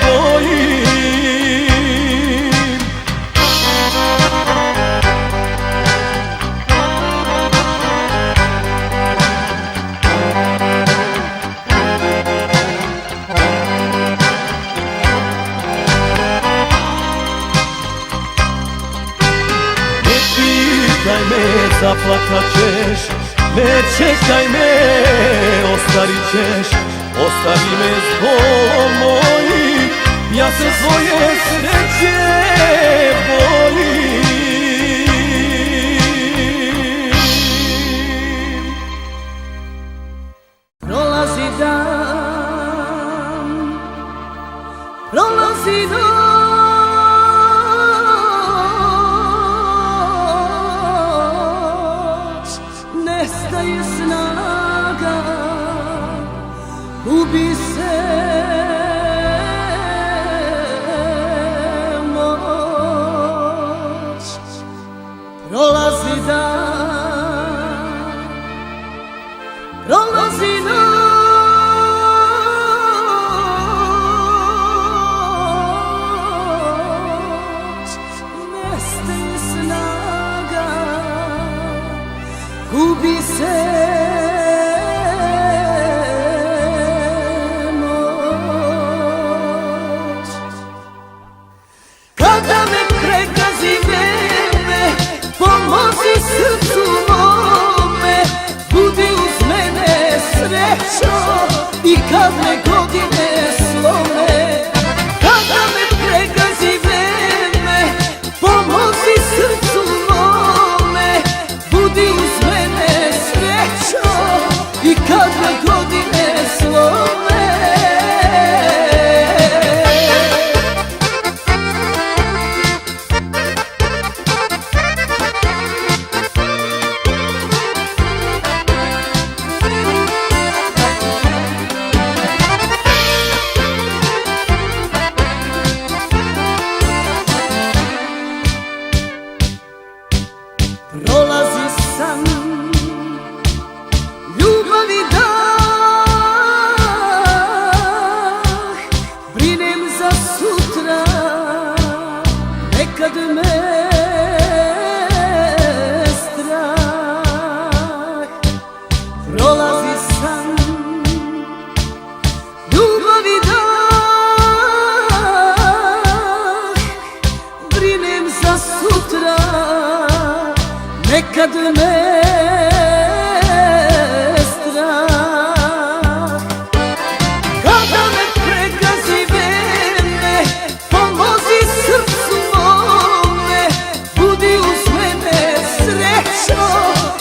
bojim. Zaplakat ćeš, ne čekaj me, ostarit ćeš. Ostavi me s bolom mojim, ja se svoje sreće bojim.
Prolazi dan, prolazi noć, nestaje snaga, gubi se moć. Prolazi dan, prolazi noć, nestaje snaga, gubi se moć. Kada me pregazi vreme, pomozi srcu mome, budi uz mene srećo i kad me godine slome. Kada me pregazi vreme, pomozi srcu mome, budi uz mene srećo i kad me godine slome. Prolazi san, ljubavi dah, brinem za sutra, nekad me strah. za sutra, nekad me strah. Kada me pregazi vreme, pomozi srcu mome, budi uz mene srećo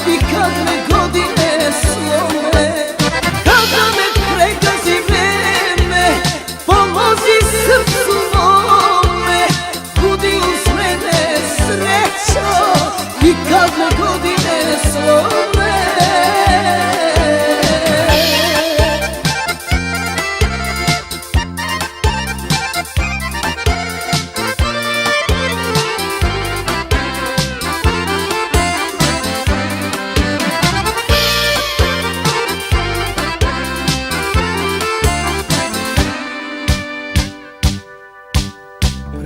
i kad me godine slome. Kada me pregazi vreme, pomozi srcu mome, budi uz mene srećo i kad me godine slome.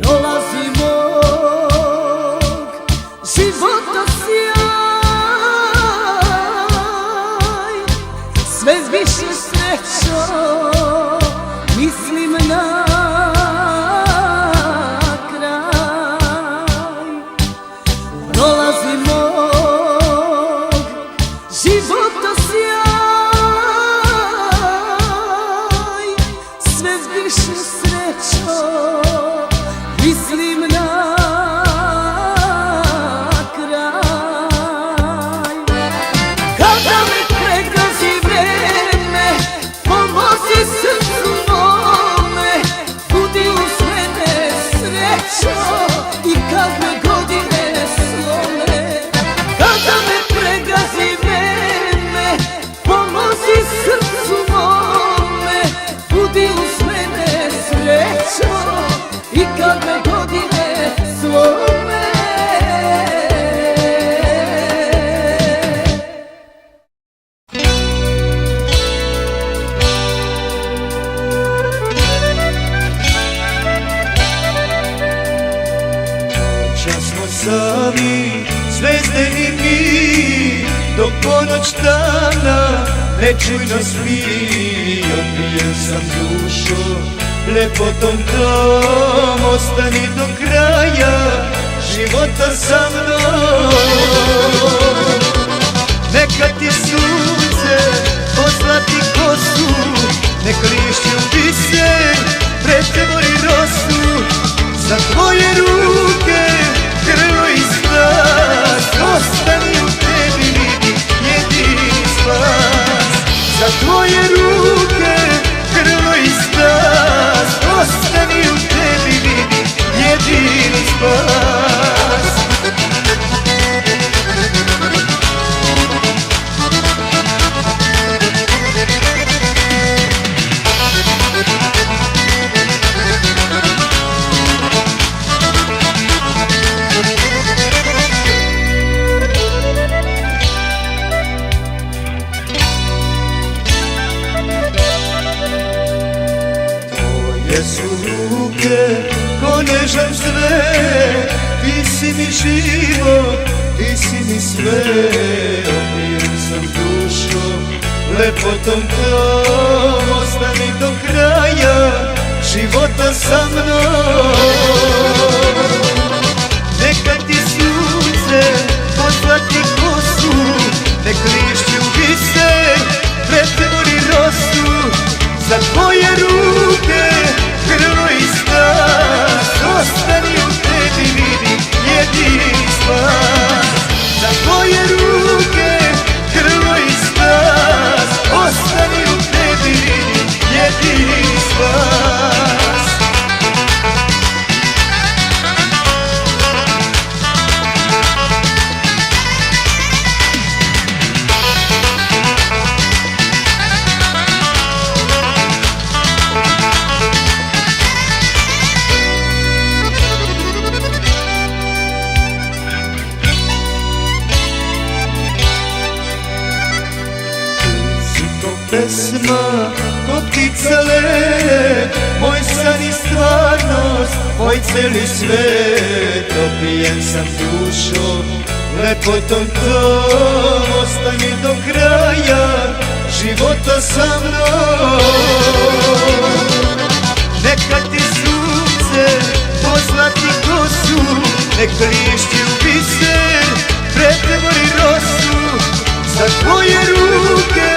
Prolazi mog života sjaj, sve više srećo mislim na kraj. Prolazi mog života sjaj, sve više srećo mislim na kraj. Kada me pregazi vreme, pomozi srcu mome, budi uz mene srećo i kad me godine slome. Kada me pregazi vreme, pomozi srcu mome, budi uz mene srećo i kad me godine slome.
Noćas smo sami, zvezdeni mi, dok ponoć dana nečujno spi. Opijen sam dušo, lepotom tom, ostani do kraja života sa mnom. Neka ti sunce poslati kosu, nek lišću biser pretvori rosu. Za tvoje ruke grlo i stas, ostani u tebi vidi jedini spas. Za tvoje ruke grlo i stas, ostani u tebi vidi jedini spas. Su ruke ko nežan zver, ti si mi život, ti si mi sve. Opijen sam dušo, lepotom tom, ostani do kraja života sa mnom. Neka ti sunce poslati kosu, nek lišću biser pretvori rosu. Za tvoje ruke grlo i stas, ostani u tebi vidi jedini spas. Za tvoje ruke grlo i stas, ostani u tebi vidi jedini spas. Pesma ko ptica let, moj san i stvarnost, moj celi svet. Opijen sam dušo, lepotom tom, ostani do kraja života sa mnom. Neka ti sunce poslati kosu, nek lišći u biser pretvori rosu za tvoje ruke.